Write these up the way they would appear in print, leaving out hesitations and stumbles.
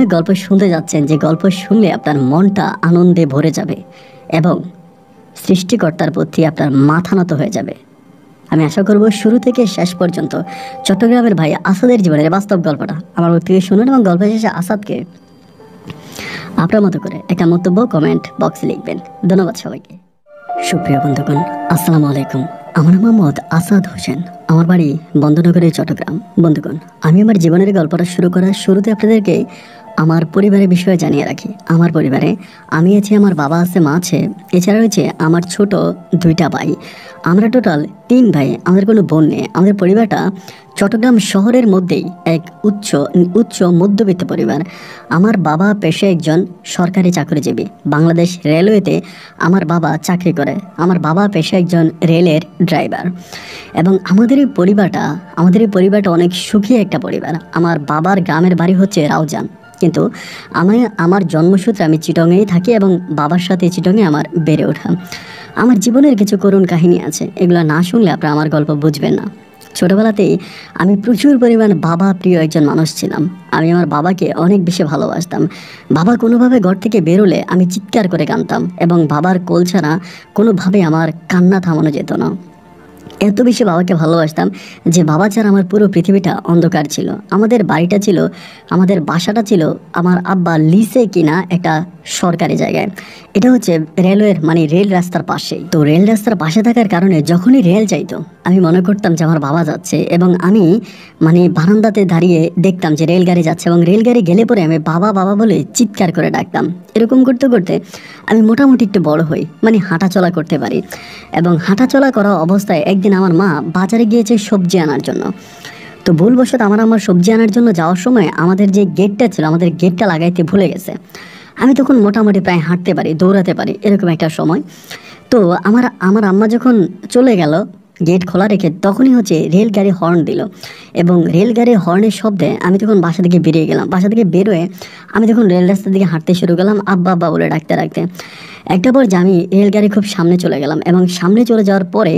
এক গল্প শুনতে যাচ্ছেন, যে গল্প শুনলে আপনার মনটা আনন্দে ভরে যাবে এবং সৃষ্টিকর্তার প্রতি আপনার মাথা নত হয়ে যাবে। আমি আশা করব শুরু থেকে শেষ পর্যন্ত চট্টগ্রামের ভাই আসাদের জীবনের বাস্তব গল্পটা আমার মুখ থেকে শুনুন এবং গল্প শেষে আসাদকে আপনার মতো করে একটা মন্তব্য কমেন্ট বক্সে লিখবেন। ধন্যবাদ সবাইকে। সুপ্রিয় বন্ধুগণ, আসসালামু আলাইকুম। আমার নাম মোহাম্মদ আসাদ হোসেন, আমার বাড়ি বন্দনগরে, চট্টগ্রাম। বন্ধুগণ, আমি আমার জীবনের গল্পটা শুরু করার শুরুতে আপনাদেরকে আমার পরিবারের বিষয়ে জানিয়ে রাখি। আমার পরিবারে আমি আছি, আমার বাবা আছে, মা আছে, এছাড়া রয়েছে আমার ছোট দুইটা ভাই। আমরা টোটাল 3 ভাই, আমাদের কোনো বোন নেই। আমাদের পরিবারটা চট্টগ্রাম শহরের মধ্যেই এক উচ্চ মধ্যবিত্ত পরিবার। আমার বাবা পেশায় একজন সরকারি চাকরিজীবী, বাংলাদেশ রেলওয়েতে আমার বাবা চাকরি করে। আমার বাবা পেশায় একজন রেলের ড্রাইভার এবং আমাদের এই পরিবারটা অনেক সুখী একটা পরিবার। আমার বাবার গ্রামের বাড়ি হচ্ছে রাউজান, কিন্তু আমার জন্মসূত্রে আমি চিটংয়েই থাকি এবং বাবার সাথে চিটংয়ে আমার বেড়ে ওঠা। আমার জীবনের কিছু করুণ কাহিনী আছে, এগুলো না শুনলে আপনারা আমার গল্প বুঝবেন না। ছোটোবেলাতেই আমি প্রচুর পরিমাণ বাবা প্রিয় একজন মানুষ ছিলাম। আমি আমার বাবাকে অনেক বেশি ভালোবাসতাম। বাবা কোনোভাবে ঘর থেকে বেরোলে আমি চিৎকার করে কাঁদতাম এবং বাবার কোল ছাড়া কোনোভাবে আমার কান্না থামানো যেত না। এত বেশি বাবাকে ভালোবাসতাম যে বাবা ছাড়া আমার পুরো পৃথিবীটা অন্ধকার ছিল। আমাদের বাসাটা ছিল আমার আব্বা লিসে কিনা একটা সরকারি জায়গায়। এটা হচ্ছে রেলওয়ের রেল রাস্তার পাশে। তো রেল রাস্তার পাশে থাকার কারণে যখনই রেল যাইতো আমি মনে করতাম যে আমার বাবা যাচ্ছে এবং আমি বারান্দাতে দাঁড়িয়ে দেখতাম যে রেলগাড়ি যাচ্ছে এবং রেলগাড়ি গেলে পরে আমি বাবা বাবা বলে চিৎকার করে ডাকতাম। এরকম করতে করতে আমি মোটামুটি একটু বড় হই, হাঁটাচলা করতে পারি। এবং হাঁটাচলা করা অবস্থায় একদিন আমার মা বাজারে গিয়েছে সবজি আনার জন্য। তো ভুলবশত আমার সবজি আনার জন্য যাওয়ার সময় আমাদের যে গেটটা ছিল, আমাদের গেটটা লাগাইতে ভুলে গেছে। আমি তখন মোটামুটি প্রায় হাঁটতে পারি, দৌড়াতে পারি, এরকম একটা সময়। তো আমার আম্মা যখন চলে গেল গেট খোলা রেখে, তখনই হচ্ছে রেলগাড়ি হর্ন দিল এবং রেলগাড়ির হর্নের শব্দে আমি তখন বাসা থেকে বেরিয়ে গেলাম। বাসা থেকে বেরোয় আমি তখন রেল রাস্তার দিকে হাঁটতে শুরু করলাম, আব্বা আব্বা বলে ডাকতে ডাকতে। একটা পর যে আমি রেলগাড়ি খুব সামনে চলে গেলাম এবং সামনে চলে যাওয়ার পরে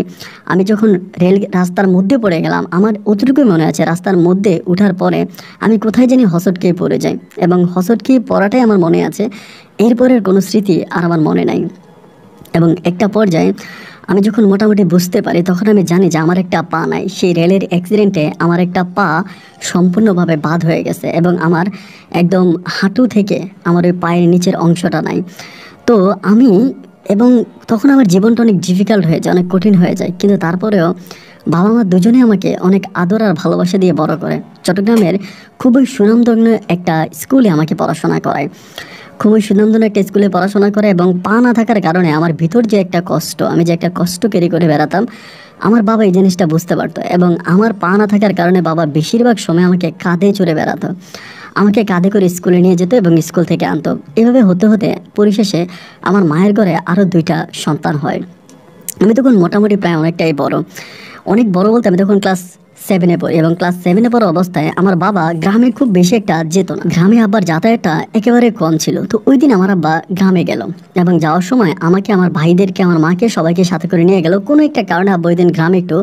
আমি যখন রেল রাস্তার মধ্যে পড়ে গেলাম, আমার অতটুকুই মনে আছে রাস্তার মধ্যে ওঠার পরে আমি কোথায় জানি হসট খেয়ে পড়ে যাই এবং হসট খেয়ে পড়াটাই আমার মনে আছে। এরপরের কোনো স্মৃতি আর আমার মনে নাই। এবং একটা পর্যায়ে আমি যখন মোটামুটি বুঝতে পারি, তখন আমি জানি যে আমার একটা পা নাই। সেই রেলের অ্যাক্সিডেন্টে আমার একটা পা সম্পূর্ণভাবে বাদ হয়ে গেছে এবং আমার একদম হাঁটু থেকে আমার ওই পায়ের নিচের অংশটা নাই। তো তখন আমার জীবনটা অনেক ডিফিকাল্ট হয়ে যায়, অনেক কঠিন হয়ে যায়। কিন্তু তারপরেও বাবা মা দুজনে আমাকে অনেক আদর আর ভালোবাসা দিয়ে বড় করে। চট্টগ্রামের খুবই সুনামধন্য একটা স্কুলে আমাকে পড়াশোনা করায়, খুবই সুনামধন্য একটা স্কুলে পড়াশোনা করে। এবং পা না থাকার কারণে আমার ভিতর যে একটা কষ্ট, আমি যে একটা কষ্ট ক্যারি করে বেড়াতাম, আমার বাবা এই জিনিসটা বুঝতে পারতো এবং আমার পা না থাকার কারণে বাবা বেশিরভাগ সময় আমাকে কাঁধে চড়ে বেড়াতো, আমাকে কাঁধে করে স্কুলে নিয়ে যেত এবং স্কুল থেকে আনতো। এভাবে হতে হতে পরিশেষে আমার মায়ের ঘরে আরও 2টা সন্তান হয়। আমি তখন মোটামুটি প্রায় অনেক বড় বলতে আমি তখন ক্লাস 7-এ পড়ি এবং ক্লাস 7-এ পড়া অবস্থায় আমার বাবা গ্রামে খুব বেশি একটা যেত না। গ্রামে আব্বার যাতায়াতটা একেবারে কম ছিল। তো ওই দিন আমার আব্বা গ্রামে গেল এবং যাওয়ার সময় আমাকে, আমার ভাইদেরকে, আমার মাকে সবাইকে সাথে করে নিয়ে গেল। কোনো একটা কারণে আব্বা ওই দিন গ্রামে একটু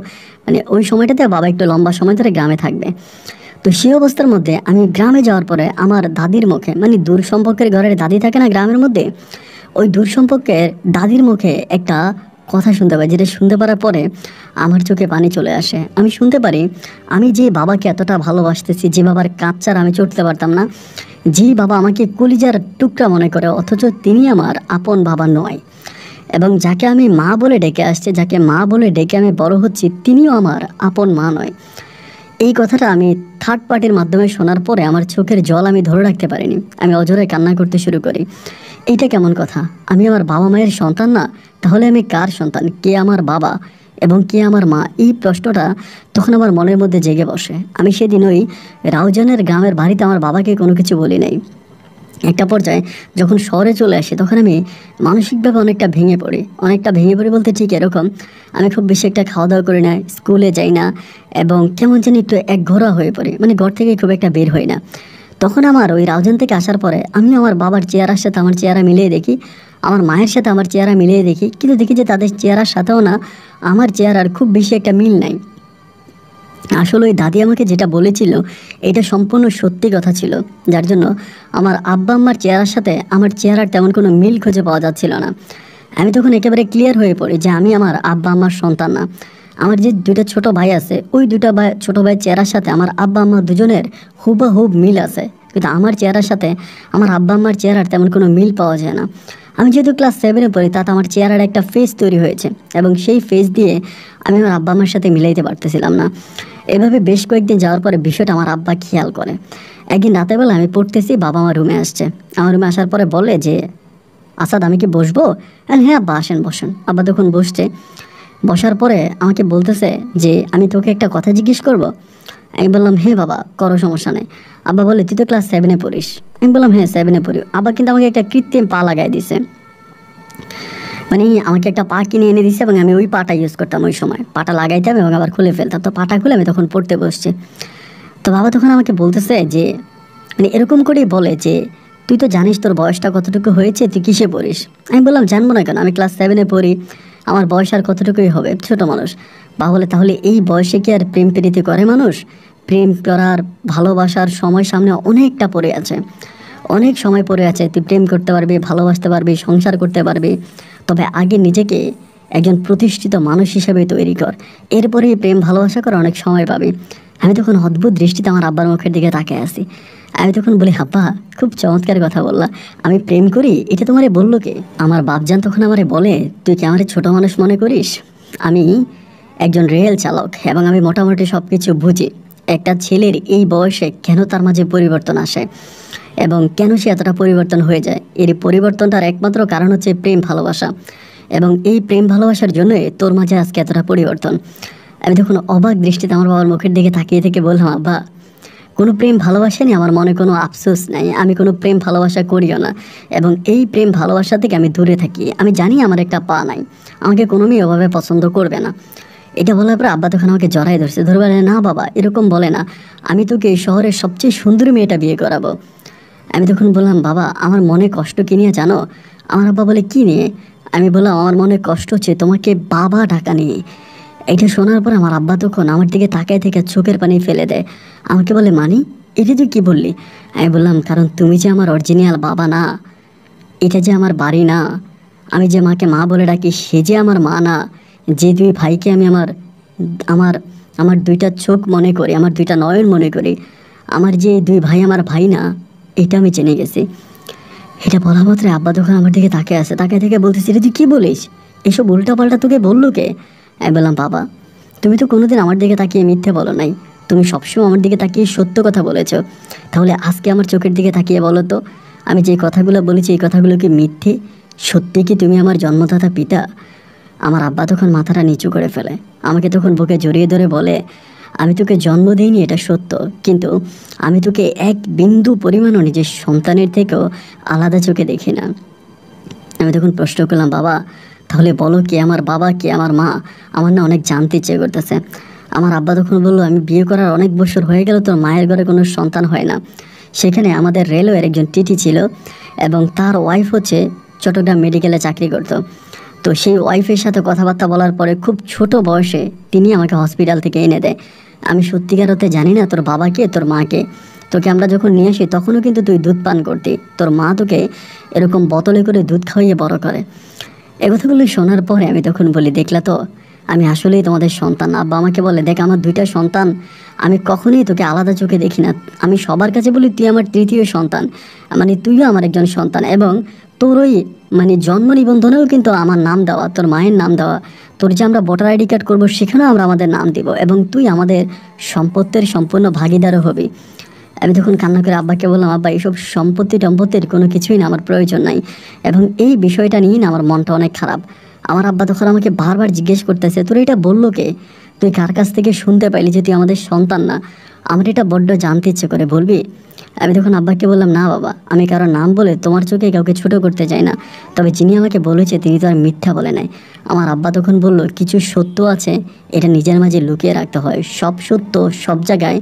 ওই সময়টাতে বাবা একটু লম্বা সময় ধরে গ্রামে থাকবে। তো সেই অবস্থার মধ্যে আমি গ্রামে যাওয়ার পরে আমার দাদির মুখে, দূর সম্পর্কের ঘরের দাদি থাকে না গ্রামের মধ্যে, ওই দূর সম্পর্কের দাদির মুখে একটা কথা শুনতে পাই, যেটা শুনতে পারার পরে আমার চোখে পানি চলে আসে। আমি শুনতে পারি আমি যে বাবাকে এতটা ভালোবাসতেছি, যে বাবার কাজ ছাড়া আমি চড়তে পারতাম না, যে বাবা আমাকে কলিজার টুকরা মনে করে, অথচ তিনি আমার আপন বাবা নয়। এবং যাকে আমি মা বলে ডেকে আসছে, যাকে মা বলে ডেকে আমি বড় হচ্ছি, তিনিও আমার আপন মা নয়। এই কথাটা আমি থার্ড পার্টির মাধ্যমে শোনার পরে আমার চোখের জল আমি ধরে রাখতে পারিনি। আমি অঝরে কান্না করতে শুরু করি। এইটা কেমন কথা? আমি আমার বাবা মায়ের সন্তান না, তাহলে আমি কার সন্তান? কে আমার বাবা এবং কে আমার মা? এই প্রশ্নটা তখন আমার মনের মধ্যে জেগে বসে। আমি সেদিন ওই রাউজানের গ্রামের বাড়িতে আমার বাবাকে কোনো কিছু বলি নাই। একটা পর্যায়ে যখন শহরে চলে আসি, তখন আমি মানসিকভাবে অনেকটা ভেঙে পড়ি বলতে ঠিক এরকম, আমি খুব বেশি একটা খাওয়া দাওয়া করি না, স্কুলে যাই না এবং কেমন যেন একটু একঘরা হয়ে পড়ি, ঘর থেকে খুব একটা বের হই না। তখন আমার ওই রাউজান থেকে আসার পরে আমি আমার বাবার চেহারার সাথে আমার চেহারা মিলিয়ে দেখি, আমার মায়ের সাথে আমার চেহারা মিলিয়ে দেখি, কিন্তু দেখি যে তাদের চেহারার সাথেও না আমার চেহারার খুব বেশি একটা মিল নাই। আসলে ওই দাদি আমাকে যেটা বলেছিল এটা সম্পূর্ণ সত্যি কথা ছিল, যার জন্য আমার আব্বা আম্মার চেহারার সাথে আমার চেহারার তেমন কোনো মিল খুঁজে পাওয়া যাচ্ছিল না। আমি তখন একেবারে ক্লিয়ার হয়ে পড়ি যে আমি আমার আব্বা আম্মার সন্তান না। আমার যে দুইটা ছোট ভাই আছে, ওই দুইটা ভাই ছোট ভাইয়ের চেহারার সাথে আমার আব্বা আম্মা দুজনের হুবহুব মিল আছে, কিন্তু আমার চেহারার সাথে আমার আব্বা আম্মার চেহারার তেমন কোনো মিল পাওয়া যায় না। আমি যেহেতু ক্লাস 7-এ পড়ি, তাতে আমার চেহারার একটা ফেস তৈরি হয়েছে এবং সেই ফেস দিয়ে আমি আমার আব্বা আম্মার সাথে মিলাইতে পারতেছিলাম না। এভাবে বেশ কয়েকদিন যাওয়ার পরে বিষয়টা আমার আব্বা খেয়াল করে। একদিন রাতেরবেলা আমি পড়তেছি, বাবা আমার রুমে আসছে। আমার রুমে আসার পরে বলে যে, আসাদ আমি কি বসবো? হ্যাঁ আব্বা আসেন বসেন। আব্বা তখন বসছে। বসার পরে আমাকে বলতেছে যে আমি তোকে একটা কথা জিজ্ঞেস করব। আমি বললাম হ্যাঁ বাবা করো, সমস্যা নেই। আব্বা বলে তুই তো ক্লাস 7-এ পড়িস। আমি বললাম হ্যাঁ 7-এ পড়ি। আব্বা কিন্তু আমাকে একটা কৃত্রিম পা লাগাই দিছে, মানে আমাকে একটা পা কিনে এনে দিছে এবং আমি ওই পাটা ইউজ করতাম। ওই সময় পাটা লাগাইতাম এবং আবার খুলে ফেলতাম। তো পাটা খুলে আমি তখন পড়তে বসছি। তো বাবা তখন আমাকে বলতেছে যে, মানে এরকম করেই বলে যে তুই তো জানিস তোর বয়সটা কতটুকু হয়েছে, তুই কিসে পড়িস? আমি বললাম জানবো না কেন, আমি ক্লাস 7-এ পড়ি, আমার বয়স আর কতটুকুই হবে, ছোট মানুষ। বাবা বলে তাহলে এই বয়সে কি আর প্রেম প্রীতি করে মানুষ? প্রেম করার ভালোবাসার সময় সামনে অনেকটা পড়ে আছে, অনেক সময় পড়ে আছে। তুই প্রেম করতে পারবি, ভালোবাসতে পারবি, সংসার করতে পারবি, তবে আগে নিজেকে একজন প্রতিষ্ঠিত মানুষ হিসেবে তৈরি কর, এরপরেই প্রেম ভালোবাসা করে অনেক সময় পাবি। আমি তখন অদ্ভুত দৃষ্টিতে আমার আব্বার মুখের দিকে তাকিয়ে আছি। আমি তখন বলি আব্বা খুব চমৎকার কথা বললা, আমি প্রেম করি এটা তোমারে বললো কে? আমার বাপজান তখন আমারে বলে, তুই কি আমারে ছোট মানুষ মনে করিস? আমি একজন রেল চালক এবং আমি মোটামুটি সব কিছু বুঝি। একটা ছেলের এই বয়সে কেন তার মাঝে পরিবর্তন আসে এবং কেন সে এতটা পরিবর্তন হয়ে যায়, এর পরিবর্তনটার একমাত্র কারণ হচ্ছে প্রেম ভালোবাসা। এবং এই প্রেম ভালোবাসার জন্যই তোর মাঝে আজকে এতটা পরিবর্তন। আমি তখন অবাক দৃষ্টিতে আমার বাবার মুখের দিকে তাকিয়ে থেকে বললাম, আব্বা কোনো প্রেম ভালোবাসা নিয়ে আমার মনে কোনো আফসোস নাই, আমি কোনো প্রেম ভালোবাসা করিও না এবং এই প্রেম ভালোবাসা থেকে আমি দূরে থাকি। আমি জানি আমার একটা পা নাই, আমাকে কোনো মেয়ে ওভাবে পছন্দ করবে না। এটা বলার পর আব্বা তখন আমাকে জড়াই ধরছে, ধরে বলে না বাবা এরকম বলে না, আমি তোকে এই শহরের সবচেয়ে সুন্দরী মেয়েটা বিয়ে করাবো। আমি তখন বললাম বাবা আমার মনে কষ্ট কী নিয়ে জানো? আমার আব্বা বলে কী নিয়ে? আমি বললাম আমার মনে কষ্ট হচ্ছে তোমাকে বাবা ডাকা নিয়ে। এটা শোনার পর আমার আব্বা তখন আমার দিকে তাকায় থেকে চোখের পানি ফেলে দেয়। আমাকে বলে মানি এটা তুই কী বললি? আমি বললাম কারণ তুমি যে আমার অরিজিনাল বাবা না, এটা যে আমার বাড়ি না, আমি যে মাকে মা বলে ডাকি সে যে আমার মা না, যে দুই ভাইকে আমি আমার আমার আমার দুইটা চোখ মনে করি, আমার দুইটা নয়ন মনে করি, আমার যে দুই ভাই আমার ভাই না, এটা আমি জেনে গেছি। এটা বলা মাত্র আব্বা তখন আমার দিকে তাকিয়ে আছে, তাকিয়ে থেকে বলতেছি এটা তুই কী বলিস, এসব উল্টাপাল্টা তোকে বললো কে? আমি বললাম বাবা তুমি তো কোনোদিন আমার দিকে তাকিয়ে মিথ্যে বলো নাই, তুমি সবসময় আমার দিকে তাকিয়ে সত্য কথা বলেছো, তাহলে আজকে আমার চোখের দিকে তাকিয়ে বলো তো আমি যে কথাগুলো বলেছি এই কথাগুলো কি মিথ্যে? সত্যি কি তুমি আমার জন্মদাতা পিতা? আমার আব্বা তখন মাথাটা নিচু করে ফেলে, আমাকে তখন বুকে জড়িয়ে ধরে বলে, আমি তোকে জন্ম দিইনি এটা সত্য, কিন্তু আমি তোকে এক বিন্দু পরিমাণও নিজের সন্তানের থেকেও আলাদা চোখে দেখি না। আমি তখন প্রশ্ন করলাম বাবা তাহলে বলো কে আমার বাবা, কে আমার মা? আমার না অনেক জানতে ইচ্ছে করতেছে। আমার আব্বা তখন বললো আমি বিয়ে করার অনেক বছর হয়ে গেল, তোর মায়ের ঘরে কোনো সন্তান হয় না। সেখানে আমাদের রেলওয়ের একজন টিটি ছিল এবং তার ওয়াইফ হচ্ছে চট্টগ্রাম মেডিকেলে চাকরি করতো। তো সেই ওয়াইফের সাথে কথাবার্তা বলার পরে খুব ছোট বয়সে তিনি আমাকে হসপিটাল থেকে এনে দেয়। আমি সত্যিকার অর্থে জানি না তোর বাবাকে তোর মাকে, তোকে আমরা যখন নিয়ে আসি তখনও কিন্তু তুই দুধ পান করতি, তোর মা তোকে এরকম বোতলে করে দুধ খাওয়িয়ে বড় করে। এ কথাগুলো শোনার পরে আমি তখন বলি দেখলা তো আমি আসলেই তোমাদের সন্তান। আব্বা আমাকে বলে দেখ আমার দুইটা সন্তান, আমি কখনোই তোকে আলাদা চোখে দেখি না, আমি সবার কাছে বলি তুই আমার তৃতীয় সন্তান, মানে তুইও আমার একজন সন্তান এবং তোর ওই মানে জন্ম নিবন্ধনেও কিন্তু আমার নাম দেওয়া, তোর মায়ের নাম দেওয়া, তোর যে আমরা ভোটার আইডি কার্ড করবো সেখানেও আমরা আমাদের নাম দিব এবং তুই আমাদের সম্পত্তির সম্পূর্ণ ভাগিদারও হবি। আমি তখন কান্না করে আব্বাকে বললাম আব্বা এইসব সম্পত্তির কোনো কিছুই না, আমার প্রয়োজন নাই এবং এই বিষয়টা নিয়ে না আমার মনটা অনেক খারাপ। আমার আব্বা তখন আমাকে বারবার জিজ্ঞেস করতেছে তোর এটা বললো কে, তুই কার কাছ থেকে শুনতে পাইলি যে তুই আমাদের সন্তান না? আমার এটা বড্ড জানতে ইচ্ছে করে, বলবি? আমি তখন আব্বাকে বললাম না বাবা আমি কারো নাম বলে তোমার চোখে কাউকে ছোট করতে চাই না, তবে যিনি আমাকে বলেছে তিনি তো আর মিথ্যা বলে নাই। আমার আব্বা তখন বলল কিছু সত্য আছে এটা নিজের মাঝে লুকিয়ে রাখতে হয়, সব সত্য সব জায়গায়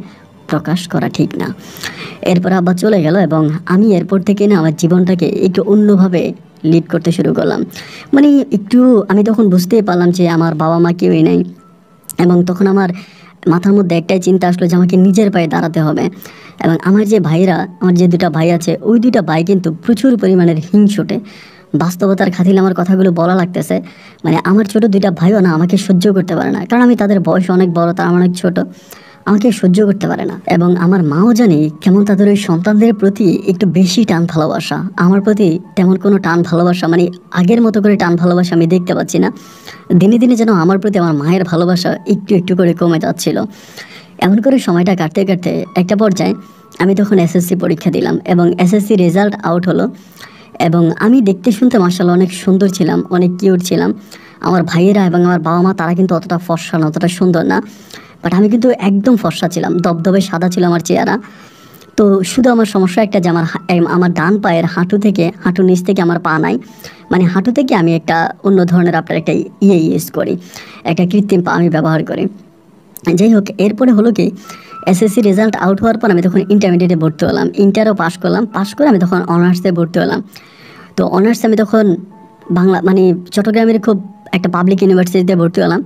প্রকাশ করা ঠিক না। এরপর আব্বা চলে গেল এবং আমি এরপর থেকে না আমার জীবনটাকে একটু অন্যভাবে লিড করতে শুরু করলাম। মানে একটু আমি তখন বুঝতেই পারলাম যে আমার বাবা মা কেউই নেই এবং তখন আমার মাথার মধ্যে একটাই চিন্তা আসলো যে আমাকে নিজের পায়ে দাঁড়াতে হবে। এবং আমার যে ভাইরা, আমার যে দুটা ভাই আছে, ওই দুটা ভাই কিন্তু প্রচুর পরিমাণের হিংসুটে। বাস্তবতার খাতিরে আমার কথাগুলো বলা লাগতেছে, মানে আমার ছোট দুইটা ভাইও না আমাকে সহ্য করতে পারে না, কারণ আমি তাদের বয়স অনেক বড়, তারা অনেক ছোট, আমাকে সহ্য করতে পারে না। এবং আমার মাও জানি কেমন তাদের ওই সন্তানদের প্রতি একটু বেশি টান ভালোবাসা, আমার প্রতি তেমন কোনো টান ভালোবাসা, মানে আগের মতো করে টান ভালোবাসা আমি দেখতে পাচ্ছি না। দিনে দিনে যেন আমার প্রতি আমার মায়ের ভালোবাসা একটু একটু করে কমে যাচ্ছিল। এমন করে সময়টা কাটতে কাটতে একটা পর্যায়ে আমি তখন এসএসসি পরীক্ষা দিলাম এবং এসএসসি রেজাল্ট আউট হলো। এবং আমি দেখতে শুনতে মাশাআল্লাহ অনেক সুন্দর ছিলাম, অনেক কিউট ছিলাম। আমার ভাইয়েরা এবং আমার বাবা মা তারা কিন্তু অতটা ফর্সা না, অতটা সুন্দর না, বাট আমি কিন্তু একদম ফর্সা ছিলাম, দবদবে সাদা ছিল আমার চেহারা। তো শুধু আমার সমস্যা একটা যে আমার ডান পায়ের হাঁটুর নিচ থেকে আমার পা নাই, মানে হাঁটু থেকে আমি একটা অন্য ধরনের আপনার একটা ইউজ করি, একটা কৃত্রিম পা আমি ব্যবহার করি। যাই হোক, এরপরে হলো কি, এসএসসি রেজাল্ট আউট হওয়ার পর আমি তখন ইন্টারমিডিয়েটে ভর্তি হলাম, ইন্টারও পাস করলাম, পাস করে আমি তখন অনার্সে ভর্তি হলাম। তো অনার্সে আমি তখন বাংলা, মানে চট্টগ্রামের খুব একটা পাবলিক ইউনিভার্সিটিতে ভর্তি হলাম।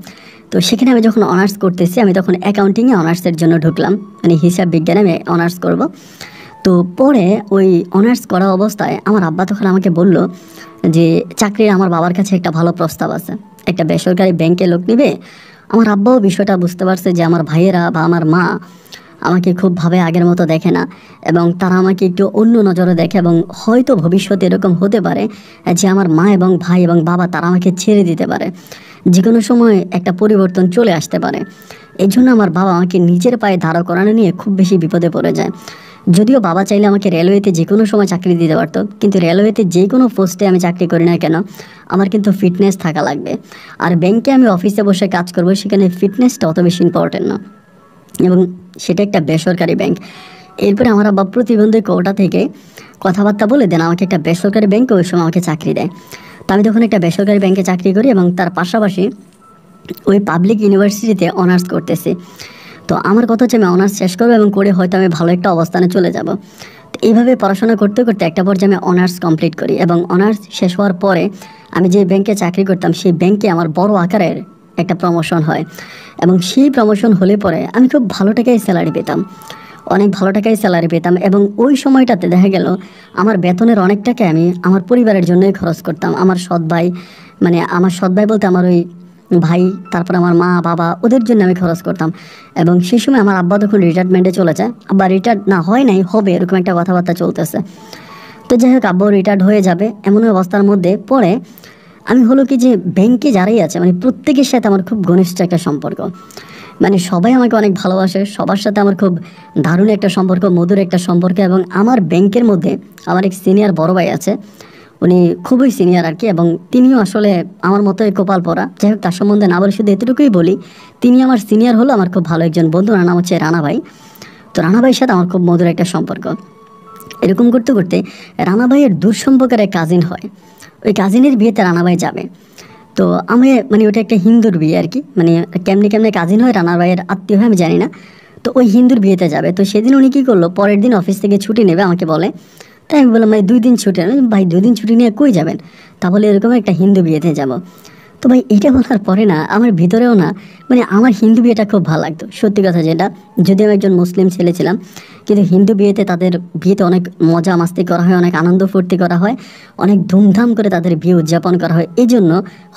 তো সেখানে আমি যখন অনার্স করতেছি, আমি তখন অ্যাকাউন্টিংয়ে অনার্সের জন্য ঢুকলাম, মানে হিসাব বিজ্ঞানে আমি অনার্স করব। তো পরে ওই অনার্স করা অবস্থায় আমার আব্বা তখন আমাকে বলল যে চাকরির আমার বাবার কাছে একটা ভালো প্রস্তাব আছে, একটা বেসরকারি ব্যাংকে লোক নেবে। আমার আব্বাও বিষয়টা বুঝতে পারছে যে আমার ভাইয়েরা বা আমার মা আমাকে খুব ভাবে আগের মতো দেখে না, এবং তারা আমাকে একটু অন্য নজরে দেখে, এবং হয়তো ভবিষ্যতে এরকম হতে পারে যে আমার মা এবং ভাই এবং বাবা তারা আমাকে ছেড়ে দিতে পারে, যে কোনো সময় একটা পরিবর্তন চলে আসতে পারে। এই জন্য আমার বাবা আমাকে নিজের পায়ে দাঁড়া করানো নিয়ে খুব বেশি বিপদে পড়ে যায়। যদিও বাবা চাইলে আমাকে রেলওয়েতে যে কোনো সময় চাকরি দিতে পারতো, কিন্তু রেলওয়েতে যে কোনো পোস্টে আমি চাকরি করি না কেন, আমার কিন্তু ফিটনেস থাকা লাগবে। আর ব্যাংকে আমি অফিসে বসে কাজ করবো, সেখানে ফিটনেসটা অত বেশি ইম্পর্টেন্ট না, এবং সেটা একটা বেসরকারি ব্যাংক। এরপরে আমার আব্বা প্রতিবন্ধী কোটা থেকে কথাবার্তা বলে দেন আমাকে একটা বেসরকারি ব্যাংকে ওই সময় আমাকে চাকরি দেয়। তো আমি তখন একটা বেসরকারি ব্যাংকে চাকরি করি এবং তার পাশাপাশি ওই পাবলিক ইউনিভার্সিটিতে অনার্স করতেছি। তো আমার কথা হচ্ছে আমি অনার্স শেষ করবো এবং করে হয়তো আমি ভালো একটা অবস্থানে চলে যাব। তো এইভাবে পড়াশোনা করতে করতে একটা পর্যায়ে আমি অনার্স কমপ্লিট করি, এবং অনার্স শেষ হওয়ার পরে আমি যে ব্যাংকে চাকরি করতাম সেই ব্যাংকে আমার বড় আকারের একটা প্রমোশন হয়, এবং সেই প্রমোশন হলে পরে আমি খুব ভালো টাকায় স্যালারি পেতাম, অনেক ভালো টাকায় স্যালারি পেতাম। এবং ওই সময়টাতে দেখা গেল আমার বেতনের অনেক টাকা আমি আমার পরিবারের জন্যই খরচ করতাম। আমার সৎ ভাই, মানে আমার সৎ ভাই বলতে আমার ওই ভাই, তারপর আমার মা বাবা, ওদের জন্য আমি খরচ করতাম। এবং সেই সময় আমার আব্বা তখন রিটায়ারমেন্টে চলে যায়, আব্বা রিটায়ার্ড না হয় নাই, হবে এরকম একটা কথাবার্তা চলতেছে। তো যাই হোক, আব্বাও রিটায়ার্ড হয়ে যাবে, এমন অবস্থার মধ্যে পরে আমি হলো কি যে ব্যাংকে যারাই আছে মানে প্রত্যেকের সাথে আমার খুব ঘনিষ্ঠ একটা সম্পর্ক, মানে সবাই আমাকে অনেক ভালোবাসে, সবার সাথে আমার খুব দারুণ একটা সম্পর্ক, মধুর একটা সম্পর্ক। এবং আমার ব্যাংকের মধ্যে আমার এক সিনিয়র বড় ভাই আছে, উনি খুবই সিনিয়র আর কি, এবং তিনিও আসলে আমার মতোই কপাল পরা। যাই হোক, তার সম্বন্ধে না বলে শুধু এতটুকুই বলি, তিনি আমার সিনিয়র হলো আমার খুব ভালো একজন বন্ধু, ওনার নাম হচ্ছে রানা ভাই। তো রানা ভাইয়ের সাথে আমার খুব মধুর একটা সম্পর্ক। এরকম করতে করতে রানা ভাইয়ের দূর সম্পর্কের এক কাজিন হয়, ওই কাজিনের বিয়েতে রানা ভাই যাবে। তো আমি, মানে ওটা একটা হিন্দুর বিয়ে আর কি, মানে কেমনি কেমনি কাজিন হয়, রানা ভাইয়ের আত্মীয় হয় আমি জানি না। তো ওই হিন্দুর বিয়েতে যাবে। তো সেদিন উনি কী করলো, পরের দিন অফিস থেকে ছুটি নেবে আমাকে বলে। তাই আমি বললাম ভাই 2 দিন ছুটি, ভাই 2 দিন ছুটি নিয়ে কই যাবেন? তা বলে এরকম একটা হিন্দু বিয়েতে যাব। তো ভাই এটা বলার পরে না আমার ভিতরেও না, মানে আমার হিন্দু বিয়েটা খুব ভালো লাগতো, সত্যি কথা যেটা, যদিও আমি একজন মুসলিম ছেলে ছিলাম, কিন্তু হিন্দু বিয়েতে তাদের বিয়েতে অনেক মজা মাস্তি করা হয়, অনেক আনন্দ ফুর্তি করা হয়, অনেক ধুমধাম করে তাদের বিয়ে উদযাপন করা হয়। এই জন্য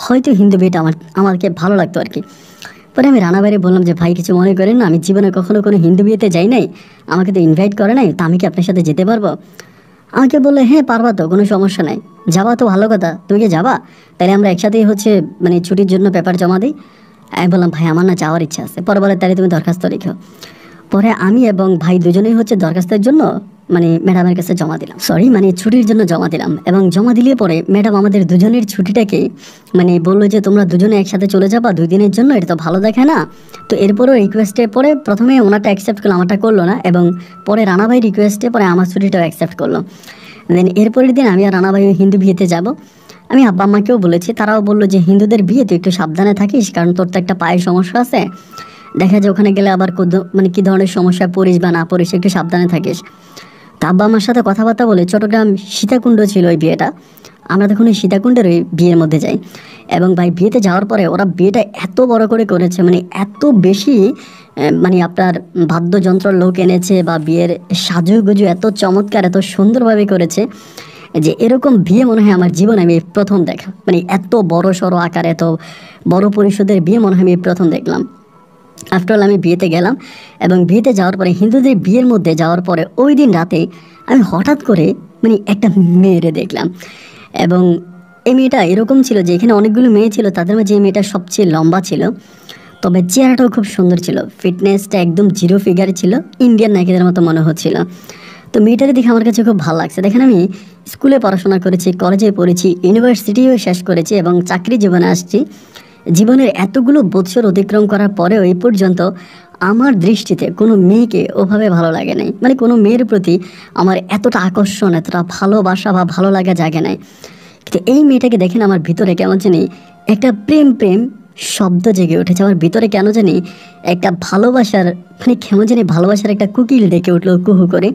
হয়তো হিন্দু বিয়েটা আমাকে ভালো লাগতো আর কি। পরে আমি রানা ভাইরে বললাম যে ভাই কিছু মনে করেন না, আমি জীবনে কখনো কোনো হিন্দু বিয়েতে যাই নাই, আমাকে তো ইনভাইট করে নাই, তা আমি কি আপনার সাথে যেতে পারবো? আমাকে বললে হ্যাঁ পারবা তো, কোনো সমস্যা নাই, যাবা তো ভালো কথা, তুমি কি যাবা? তাহলে আমরা একসাথেই হচ্ছে মানে ছুটির জন্য পেপার জমা দিই। আমি বললাম ভাই আমার না যাওয়ার ইচ্ছা আছে। পরে বলে তাহলে তুমি দরখাস্ত লিখো। পরে আমি এবং ভাই দুজনেই হচ্ছে দরখাস্তের জন্য মানে ম্যাডামের কাছে জমা দিলাম, মানে ছুটির জন্য জমা দিলাম। এবং জমা দিলে পরে ম্যাডাম আমাদের দুজনের ছুটিটাকে মানে বললো যে তোমরা দুজনে একসাথে চলে যাবা 2 দিনের জন্য, এটা তো ভালো দেখে না। তো এরপরও রিকোয়েস্টে পরে প্রথমে ওনারটা অ্যাকসেপ্ট করলো, আমারটা করলো না, এবং পরে রানা ভাই রিকোয়েস্টে পরে আমার ছুটিটাও অ্যাকসেপ্ট করলো। দেন এরপরের দিন আমি আর রানা ভাই হিন্দু বিয়েতে যাব। আমি আব্বা আম্মাকেও বলেছি, তারাও বললো যে হিন্দুদের বিয়েতে একটু সাবধানে থাকিস, কারণ তোর তো একটা পায়ের সমস্যা আছে, দেখা যায় ওখানে গেলে আবার মানে কী ধরনের সমস্যায় পড়িস বা না পড়িস, একটু সাবধানে থাকিস। তা আব্বা আমার সাথে কথাবার্তা বলে চট্টগ্রাম সীতাকুণ্ড ছিল ওই বিয়েটা, আমরা তখন ওই সীতাকুণ্ডের ওই বিয়ের মধ্যে যাই। এবং ভাই বিয়েতে যাওয়ার পরে ওরা বিয়েটা এত বড় করে করেছে, মানে এত বেশি মানে আপনার বাদ্যযন্ত্র লোক এনেছে বা বিয়ের সাজুগুজু এত চমৎকার এত সুন্দরভাবে করেছে যে এরকম বিয়ে মনে হয় আমার জীবনে আমি প্রথম দেখা, মানে এত বড় সড়ো আকার এত বড় পরিষদের বিয়ে মনে হয় আমি প্রথম দেখলাম। আফটার অল আমি বিয়েতে গেলাম এবং বিয়েতে যাওয়ার পরে হিন্দুদের বিয়ের মধ্যে যাওয়ার পরে ওই দিন রাতে আমি হঠাৎ করে মানে একটা মেয়েরে দেখলাম এবং এই মেয়েটা এরকম ছিল যে এখানে অনেকগুলো মেয়ে ছিল, তাদের মাঝে এই মেয়েটা সবচেয়ে লম্বা ছিল, তবে চেহারাটাও খুব সুন্দর ছিল, ফিটনেসটা একদম জিরো ফিগার ছিল, ইন্ডিয়ান নায়িকাদের মতো মনে হচ্ছিল। তো মেয়েটাকে দেখে আমার কাছে খুব ভালো লাগছে। দেখেন আমি স্কুলে পড়াশোনা করেছি, কলেজে পড়েছি, ইউনিভার্সিটিও শেষ করেছি এবং চাকরি জীবনে আসছি। জীবনের এতগুলো বছর অতিক্রম করার পরেও এই পর্যন্ত আমার দৃষ্টিতে কোনো মেয়েকে ওভাবে ভালো লাগে নাই, মানে কোনো মেয়ের প্রতি আমার এতটা আকর্ষণ এতটা ভালোবাসা বা ভালো লাগা জাগে নাই। কিন্তু এই মেয়েটাকে দেখেন আমার ভিতরে কেমন জানি একটা প্রেম প্রেম শব্দ জেগে উঠেছে, আমার ভিতরে কেন জানি একটা ভালোবাসার মানে কেমন জানি ভালোবাসার একটা কুকিল ডেকে উঠলো কুহু করে।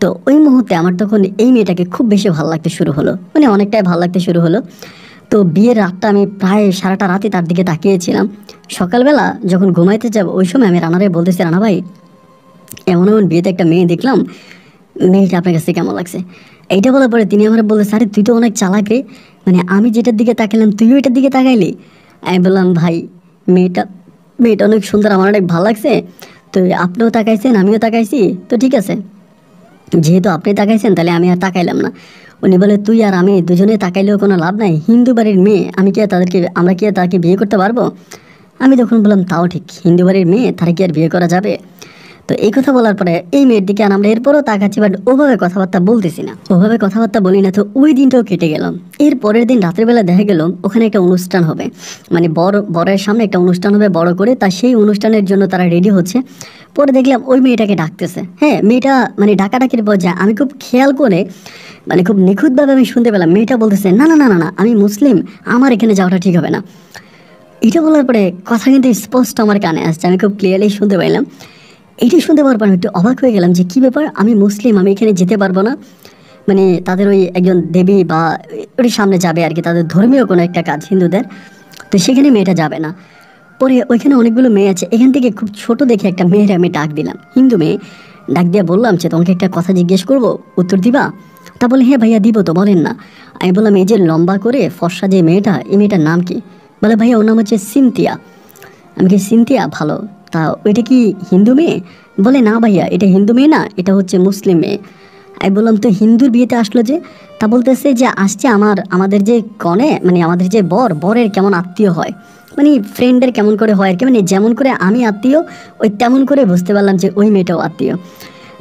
তো ওই মুহূর্তে আমার তখন এই মেয়েটাকে খুব বেশি ভালো লাগতে শুরু হলো, মানে অনেকটাই ভালো লাগতে শুরু হলো। তো বিয়ের রাতটা আমি প্রায় সারাটা রাতে তার দিকে তাকিয়েছিলাম। সকালবেলা যখন ঘুমাইতে যাব ওই সময় আমি রানারে বলতেছি, রানা ভাই এমন এমন বিয়েতে একটা মেয়ে দেখলাম, মেয়েটা আপনার কাছে কেমন লাগছে? এইটা বলার পরে তিনি আমার বললেন, আরে তুই তো অনেক চালাক রে, মানে আমি যেটার দিকে তাকালাম তুইও এটার দিকে তাকাইলি। আমি বললাম, ভাই মেয়েটা মেয়েটা অনেক সুন্দর, আমার অনেক ভালো লাগছে, তো আপনিও তাকাইছেন আমিও তাকাইছি, তো ঠিক আছে যেহেতু আপনি তাকাইছেন তাহলে আমি আর তাকাইলাম না। উনি বলে, তুই আর আমি দুজনে তাকাইলেও কোনো লাভ নাই, হিন্দু বাড়ির মেয়ে আমি কি আর আমরা কি আর তাকে বিয়ে করতে পারবো? আমি তখন বললাম, তাও ঠিক, হিন্দু বাড়ির মেয়ে তারা কি আর বিয়ে করা যাবে? তো এই কথা বলার পরে এই মেয়ের দিকে আর আমরা এরপরও তাকাচ্ছি, বাট ওভাবে কথাবার্তা বলতেছি না, ওভাবে কথাবার্তা বলি না। তো ওই দিনটাও কেটে গেল। এর পরের দিন রাত্রেবেলা দেখা গেল ওখানে একটা অনুষ্ঠান হবে, মানে বরের সামনে একটা অনুষ্ঠান হবে বড় করে, তা সেই অনুষ্ঠানের জন্য তারা রেডি হচ্ছে। পরে দেখলাম ওই মেয়েটাকে ডাকতেছে, হ্যাঁ মেয়েটা মানে ডাকাডাকির পর্যায়ে আমি খুব খেয়াল করে মানে খুব নিখুঁতভাবে আমি শুনতে পেলাম মেয়েটা বলতেছে, না না না না না আমি মুসলিম, আমার এখানে যাওয়াটা ঠিক হবে না। এটা বলার পরে কথা কিন্তু স্পষ্ট আমার কানে আসছে, আমি খুব ক্লিয়ারলি শুনতে পাইলাম। এইটা শুনতে পাওয়ার পর আমি একটু অবাক হয়ে গেলাম যে কী ব্যাপার, আমি মুসলিম, আমি এখানে যেতে পারবো না? মানে তাদের ওই একজন দেবী বা ওই সামনে যাবে আর কি, তাদের ধর্মীয় কোনো একটা কাজ হিন্দুদের, তো সেখানে মেয়েটা যাবে না। পরে ওইখানে অনেকগুলো মেয়ে আছে, এখান থেকে খুব ছোট দেখে একটা মেয়ের আমি ডাক দিলাম, হিন্দু মেয়ে, ডাক দিয়ে বললাম যে তোমাকে একটা কথা জিজ্ঞেস করবো, উত্তর দিবা? তা বলে, হ্যাঁ ভাইয়া দিব তো, বলেন না। আমি বললাম, এই যে লম্বা করে ফর্সা যে মেয়েটা, এই মেয়েটার নাম কি? বলে, ভাইয়া ওর নাম হচ্ছে সিনথিয়া। আমি কি, সিনথিয়া? ভালো, তা ওইটা কি হিন্দু মেয়ে? বলে, না ভাইয়া এটা হিন্দু মেয়ে না, এটা হচ্ছে মুসলিম মেয়ে। আমি বললাম, তো হিন্দুর বিয়েতে আসলো যে? তা বলতেছে যে আসছে আমাদের যে কনে মানে আমাদের যে বরের কেমন আত্মীয় হয়, মানে ফ্রেন্ডের কেমন করে হয় আর কি, মানে যেমন করে আমি আত্মীয় ওই তেমন করে বুঝতে পারলাম যে ওই মেয়েটাও আত্মীয়।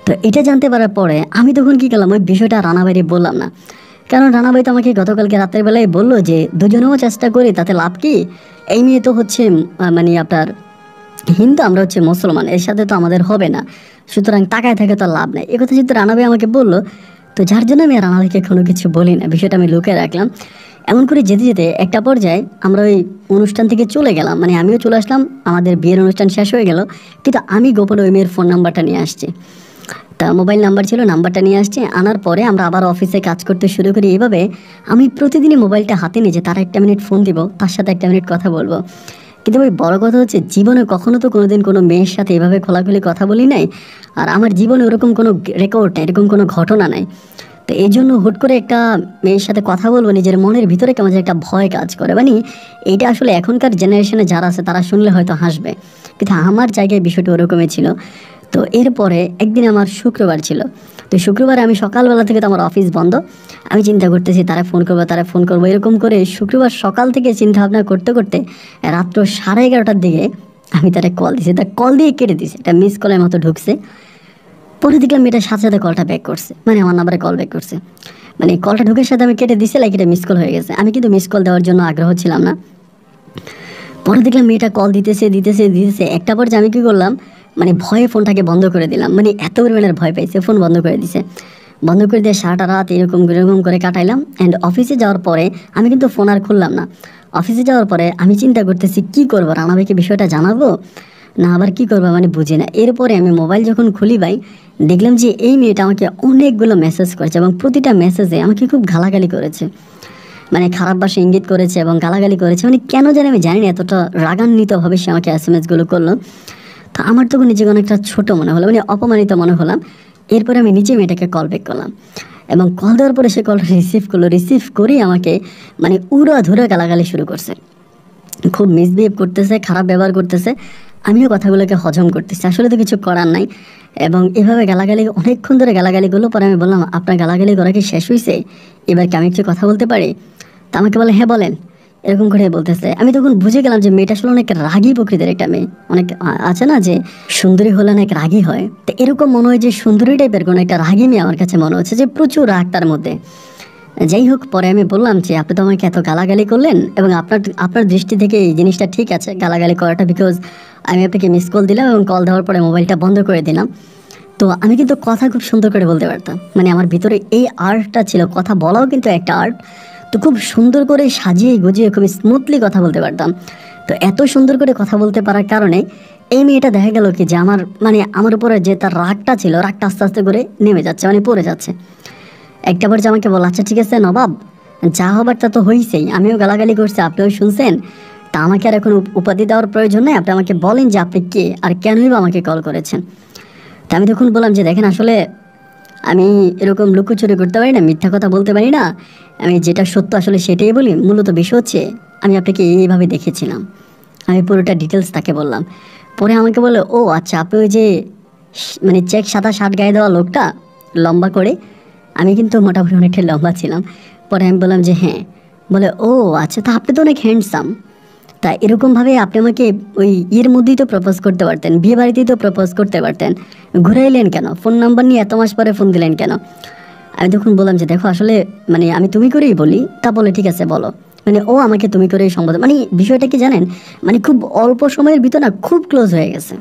তো এটা জানতে পারার পরে আমি তখন কী করলাম, ওই বিষয়টা রানাভাইরে বললাম না, কারণ রানাভাই তো আমাকে গতকালকে রাতের বেলায় বললো যে দুজনেও চেষ্টা করি তাতে লাভ কি, এই মেয়ে তো হচ্ছে মানে আপনার হিন্দু, আমরা হচ্ছে মুসলমান, এর সাথে তো আমাদের হবে না, সুতরাং তাকায় থাকে তো লাভ নাই। একথা যেহেতু রানাভাই আমাকে বললো, তো যার জন্য আমি রানাভাইকে কোনো কিছু বলি না, বিষয়টা আমি লুকিয়ে রাখলাম। এমন করে যেতে যেতে একটা পর্যায়ে আমরা ওই অনুষ্ঠান থেকে চলে গেলাম, মানে আমিও চলে আসলাম, আমাদের বিয়ের অনুষ্ঠান শেষ হয়ে গেল, কিন্তু আমি গোপনে ওই মেয়ের ফোন নাম্বারটা নিয়ে আসছি। তা মোবাইল নাম্বার ছিল, নাম্বারটা নিয়ে আসছি, আনার পরে আমরা আবার অফিসে কাজ করতে শুরু করি। এভাবে আমি প্রতিদিনই মোবাইলটা হাতে নিয়ে যে তার একটা মিনিট ফোন দিব, তার সাথে একটা মিনিট কথা বলবো। কিন্তু ওই বড় কথা হচ্ছে জীবনে কখনো তো কোনোদিন কোনো মেয়ের সাথে এভাবে খোলাখুলি কথা বলি নাই, আর আমার জীবনে ওরকম কোনো রেকর্ড নেই, এরকম কোনো ঘটনা নাই। তো এই জন্য হুট করে একটা মেয়ের সাথে কথা বলবো, নিজের মনের ভিতরে কেমন যেন একটা ভয় কাজ করে। মানে এইটা আসলে এখনকার জেনারেশনে যারা আছে তারা শুনলে হয়তো হাসবে, কিন্তু আমার জায়গায় বিষয়টা ওরকমই ছিল। তো এরপরে একদিন আমার শুক্রবার ছিল, তো শুক্রবারে আমি সকালবেলা থেকে তো আমার অফিস বন্ধ, আমি চিন্তা করতেছি তারা ফোন করবো এরকম করে শুক্রবার সকাল থেকে চিন্তা ভাবনা করতে করতে রাত্র 11:30টার দিকে আমি তারা কল দিছি, তা কল দিয়ে কেটে দিছে, একটা মিস কলের মতো ঢুকছে। পরে দেখলাম মেয়েটার সাথে সাথে কলটা ব্যাক করছে, মানে আমার নাম্বারে কল ব্যাক করছে, মানে কলটা ঢুকের সাথে আমি কেটে দিছি, লাইক এটা মিস কল হয়ে গেছে। আমি কিন্তু মিস কল দেওয়ার জন্য আগ্রহ ছিলাম না। পরে দেখলাম মেয়েটা কল দিতেছে, একটা পর্যায়ে আমি কী করলাম, মানে ভয়ে ফোনটাকে বন্ধ করে দিলাম, মানে এত পরিমাণের ভয় পাইছে, ফোন বন্ধ করে দিছে। বন্ধ করে দিয়ে সারাটা রাত এরকম করে কাটাইলাম। অ্যান্ড অফিসে যাওয়ার পরে আমি কিন্তু ফোন আর খুললাম না। অফিসে যাওয়ার পরে আমি চিন্তা করতেছি কী করবো, রানা ভাইকে বিষয়টা জানাবো না আবার কী করবো, মানে বুঝি না। এরপরে আমি মোবাইল যখন খুলি ভাই, দেখলাম যে এই মেয়েটা আমাকে অনেকগুলো মেসেজ করেছে এবং প্রতিটা মেসেজে আমাকে খুব গালাগালি করেছে, মানে খারাপ ভাষা ইঙ্গিত করেছে এবং গালাগালি করেছে, মানে কেন জানি আমি জানি না, এতটা রাগান্বিতভাবে সে আমাকে SMS গুলো করলো। তো আমার তখন নিজেকে অনেকটা ছোট মনে হলো, মানে অপমানিত মনে হলাম। এরপরে আমি নিজে মেয়েটাকে কল ব্যাক করলাম এবং কল দেওয়ার পরে সে কলটা রিসিভ করলো। রিসিভ করেই আমাকে মানে উড়াধুরা গালাগালি শুরু করছে, খুব মিসবিহেভ করতেছে, খারাপ ব্যবহার করতেছে। আমিও কথাগুলোকে হজম করতেছি, আসলে তো কিছু করার নাই। এবং এভাবে গালাগালি অনেকক্ষণ ধরে গালাগালি করলো। পরে আমি বললাম, আপনার গালাগালি করা কি শেষ হয়েছে? এবার কি আমি একটু কথা বলতে পারি? তা আমাকে বলে, হ্যাঁ বলেন। এরকম করে বলতেছে। আমি তখন বুঝে গেলাম যে মেয়েটা আসলে অনেক রাগী প্রকৃতির একটা মেয়ে। অনেক আছে না যে সুন্দরী হলে অনেক রাগী হয়, তো এরকম মনে হয় যে সুন্দরী টাইপের কোনো একটা রাগী মেয়ে আমার কাছে মনে হচ্ছে, যে প্রচুর রাগ তার মধ্যে। যাই হোক, পরে আমি বললাম যে আপনি তো আমাকে এত গালাগালি করলেন এবং আপনার দৃষ্টি থেকে এই জিনিসটা ঠিক আছে গালাগালি করাটা, বিকজ আমি আপনাকে মিস কল দিলাম এবং কল দেওয়ার পরে মোবাইলটা বন্ধ করে দিলাম। তো আমি কিন্তু কথা খুব সুন্দর করে বলতে পারতাম, মানে আমার ভিতরে এই আর্টটা ছিল, কথা বলাও কিন্তু একটা আর্ট। তো খুব সুন্দর করে সাজিয়ে গুজিয়ে খুব স্মুথলি কথা বলতে পারতাম। তো এত সুন্দর করে কথা বলতে পারার কারণে এই মেয়েটা দেখা গেল কি যে আমার উপরে যে তার রাগটা ছিল, রাগটা আস্তে আস্তে করে নেমে যাচ্ছে, মানে পড়ে যাচ্ছে। একটা বার যে আমাকে বল, আচ্ছা ঠিক আছে নবাব, যা হবার তা তো হয়েছেই, আমিও গালাগালি করছি, আপনিও শুনছেন, তা আমাকে আর এখন উপাধি দেওয়ার প্রয়োজন নেই। আপনি আমাকে বলেন যে আপনি কে আর কেনই বা আমাকে কল করেছেন। তা আমি তখন বললাম যে দেখেন, আসলে আমি এরকম লুকোচুরি করতে পারি না, মিথ্যা কথা বলতে পারি না, আমি যেটা সত্য আসলে সেটাই বলি। মূলত বিষয় হচ্ছে আমি আপনাকে এইভাবে দেখেছিলাম। আমি পুরোটা ডিটেলস তাকে বললাম। পরে আমাকে বলে, ও আচ্ছা, আপনি ওই যে মানে চেক সাদা শার্ট গায়ে দেওয়া লোকটা, লম্বা করে। আমি কিন্তু মোটামুটি অনেকটা লম্বা ছিলাম। পরে আমি বললাম যে হ্যাঁ। বলে, ও আচ্ছা, তা আপনি তো অনেক হ্যান্ডসাম। তা এরকমভাবে আপনি আমাকে ওই মধ্যেই তো প্রপোজ করতে পারতেন, বিয়ে বাড়িতেই তো প্রপোজ করতে পারতেন, ঘুরে এলেন কেন? ফোন নাম্বার নিয়ে এত মাস পরে ফোন দিলেন কেন? আমি তখন বললাম যে দেখো, আসলে মানে আমি তুমি করেই বলি। তা বলে ঠিক আছে বলো। মানে ও আমাকে তুমি করেই সম্বোধন, মানে বিষয়টা কি জানেন, মানে খুব অল্প সময়ের ভিতর না খুব ক্লোজ হয়ে গেছে।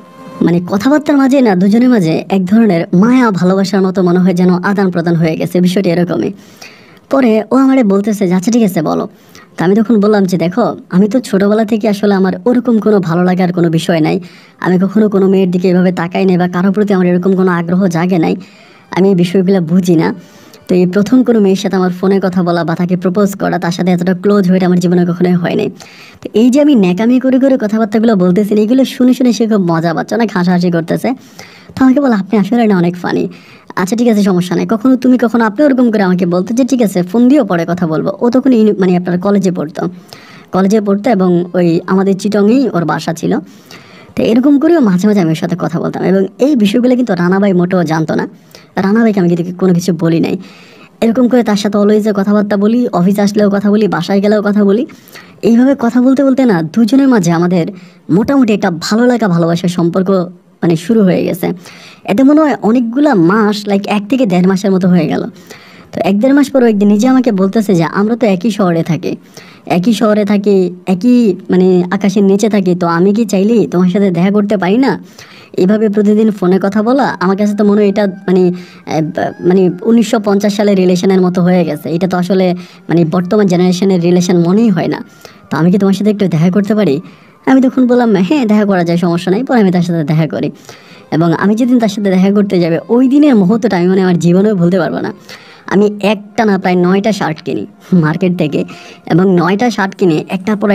মানে কথাবার্তার মাঝে না দুজনের মাঝে এক ধরনের মায়া ভালোবাসার মতো মনে হয় যেন আদান প্রদান হয়ে গেছে, বিষয়টি এরকমই। পরে ও আমারে বলতেছে যে আচ্ছা ঠিক আছে বলো। তা আমি তখন বললাম যে দেখো, আমি তো ছোটোবেলা থেকে আসলে আমার ওরকম কোনো ভালো লাগার কোনো বিষয় নাই। আমি কখনো কোনো মেয়ের দিকে এভাবে তাকাই নাই বা কারোর প্রতি আমার এরকম কোনো আগ্রহ জাগে নাই। আমি এই বিষয়গুলো বুঝি না। তো এই প্রথম কোনো মেয়ের সাথে আমার ফোনে কথা বলা বা তাকে প্রপোজ করা, তার সাথে এতটা ক্লোজ হয়ে আমার জীবনে কখনোই হয়নি। তো এই যে আমি ন্যাকামি করে করে কথাবার্তাগুলো বলতেছি, এইগুলো শুনে শুনে সে খুব মজা পাচ্ছে, অনেক হাসাহাসি করতেছে। তো আমাকে বলো, আপনি আসলে না অনেক ফানি। আচ্ছা ঠিক আছে, সমস্যা নাই। কখনো আপনি ওরকম করে আমাকে বলতে যে ঠিক আছে ফোন দিয়েও পরে কথা বলবো। ও তখন মানে আপনার কলেজে পড়তো এবং ওই আমাদের চিটংয়েই ওর বাসা ছিল। তো এরকম করেও মাঝে মাঝে আমি ওর সাথে কথা বলতাম এবং এই বিষয়গুলো কিন্তু রানাভাই মোটেও জানতো না। রানাভাইকে আমি কিন্তু কোনো কিছু বলি নাই। এরকম করে তার সাথে অলওয়েজে কথাবার্তা বলি, অফিস আসলেও কথা বলি, বাসায় গেলেও কথা বলি। এইভাবে কথা বলতে বলতে না দুজনের মাঝে আমাদের মোটামুটি একটা ভালো লাগা ভালোবাসার সম্পর্ক মানে শুরু হয়ে গেছে। এতে মনে হয় অনেকগুলা মাস, লাইক 1 থেকে 1.5 মাসের মতো হয়ে গেল। তো 1-1.5 মাস পর একদিন নিজে আমাকে বলতেছে যে আমরা তো একই শহরে থাকি, একই মানে আকাশের নিচে থাকি, তো আমি কি চাইলেই তোমার সাথে দেখা করতে পারি না? এইভাবে প্রতিদিন ফোনে কথা বলা আমার কাছে তো মনে হয় এটা মানে 1950 সালের রিলেশনের মতো হয়ে গেছে। এটা তো আসলে মানে বর্তমান জেনারেশনের রিলেশন মনেই হয় না। তো আমি কি তোমার সাথে একটু দেখা করতে পারি? আমি তখন বললাম হ্যাঁ, দেখা করা যায়, সমস্যা নাই। পরে আমি তার সাথে দেখা করি এবং আমি যেদিন তার সাথে দেখা করতে যাবে ওই দিনের মুহূর্তটা আমি মানে আমার জীবনেও ভুলতে পারবো না। আমি একটানা প্রায় 9টা শার্ট কিনি মার্কেট থেকে এবং 9টা শার্ট কিনে একটার পর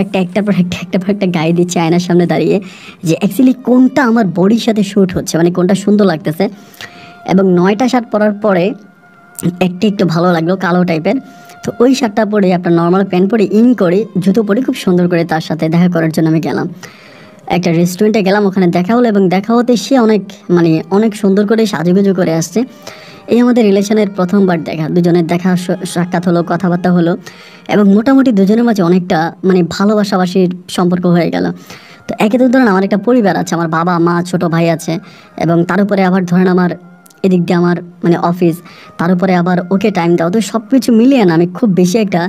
একটা গায়ে দিচ্ছি আয়নার সামনে দাঁড়িয়ে, যে অ্যাকচুয়ালি কোনটা আমার বডির সাথে শ্যুট হচ্ছে, মানে কোনটা সুন্দর লাগতেছে। এবং 9টা শার্ট পরার পরে একটু ভালো লাগলো, কালো টাইপের। তো ওই শার্টটা পরে আপনার নর্মাল প্যান্ট পরে করে জুতো পরে খুব সুন্দর করে তার সাথে দেখা করার জন্য আমি গেলাম। একটা রেস্টুরেন্টে গেলাম, ওখানে দেখা হলো এবং দেখা হতে সে অনেক সুন্দর করে সাজুগুজু করে আসছে। এই আমাদের রিলেশনের প্রথমবার দেখা, দুজনের দেখা সাক্ষাৎ হলো, কথাবার্তা হলো এবং মোটামুটি দুজনের মাঝে অনেকটা মানে ভালোবাসাবাসির সম্পর্ক হয়ে গেল। তো একে তো ধরেন আমার একটা পরিবার আছে, আমার বাবা মা ছোট ভাই আছে এবং তার উপরে আবার ধরেন আমার এদিক দিয়ে আমার মানে অফিস, তার উপরে আবার ওকে টাইম দেওয়া। তো সব কিছু মিলিয়ে না আমি খুব বেশি একটা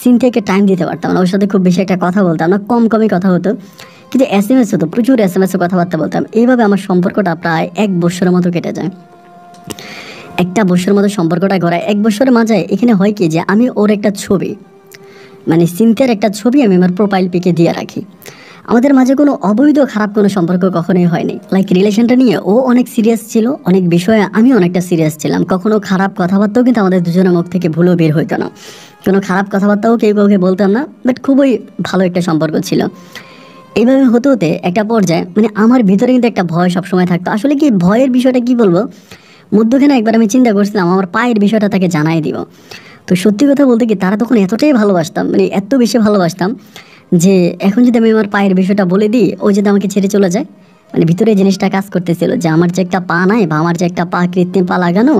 সিন থেকে টাইম দিতে পারতাম না, ওর সাথে খুব বেশি একটা কথা বলতাম না, কমই কথা হতো। কিন্তু SMS হতো, প্রচুর SMS-এ কথাবার্তা বলতাম। এইভাবে আমার সম্পর্কটা প্রায় 1 বছরের মতো কেটে যায়। 1 বছরের মতো সম্পর্কটা গড়ায়। 1 বছরের মাঝে এখানে হয় কি যে আমি ওর একটা ছবি, মানে সিনথিয়ার একটা ছবি আমি আমার প্রোফাইল পিকে দিয়ে রাখি। আমাদের মাঝে কোনো অবৈধ খারাপ কোনো সম্পর্ক কখনোই হয়নি। লাইক রিলেশনটা নিয়ে ও অনেক সিরিয়াস ছিল, অনেক বিষয়ে আমি অনেকটা সিরিয়াস ছিলাম। কখনো খারাপ কথাবার্তাও কিন্তু আমাদের দুজনের মুখ থেকে ভুলেও বের হইতো না, কোনো খারাপ কথাবার্তাও কেউ কাউকে বলতাম না, বাট খুবই ভালো একটা সম্পর্ক ছিল। এইভাবে হতে হতে একটা পর্যায়ে মানে আমার ভিতরে কিন্তু একটা ভয় সবসময় থাকতো। আসলে কি ভয়ের বিষয়টা কি বলবো, মধ্যখানে একবার আমি চিন্তা করছিলাম আমার পায়ের বিষয়টা তাকে জানাই দিব। তো সত্যি কথা বলতে কি তারা তখন এতটাই ভালোবাসতাম, মানে এত বেশি ভালোবাসতাম যে এখন যদি আমি আমার পায়ের বিষয়টা বলে দিই, ও যদি আমাকে ছেড়ে চলে যায়, মানে ভিতরে এই জিনিসটা কাজ করতেছিল যে আমার যে একটা পা নাই বা আমার যে একটা পা কৃত্রিম পা লাগানো,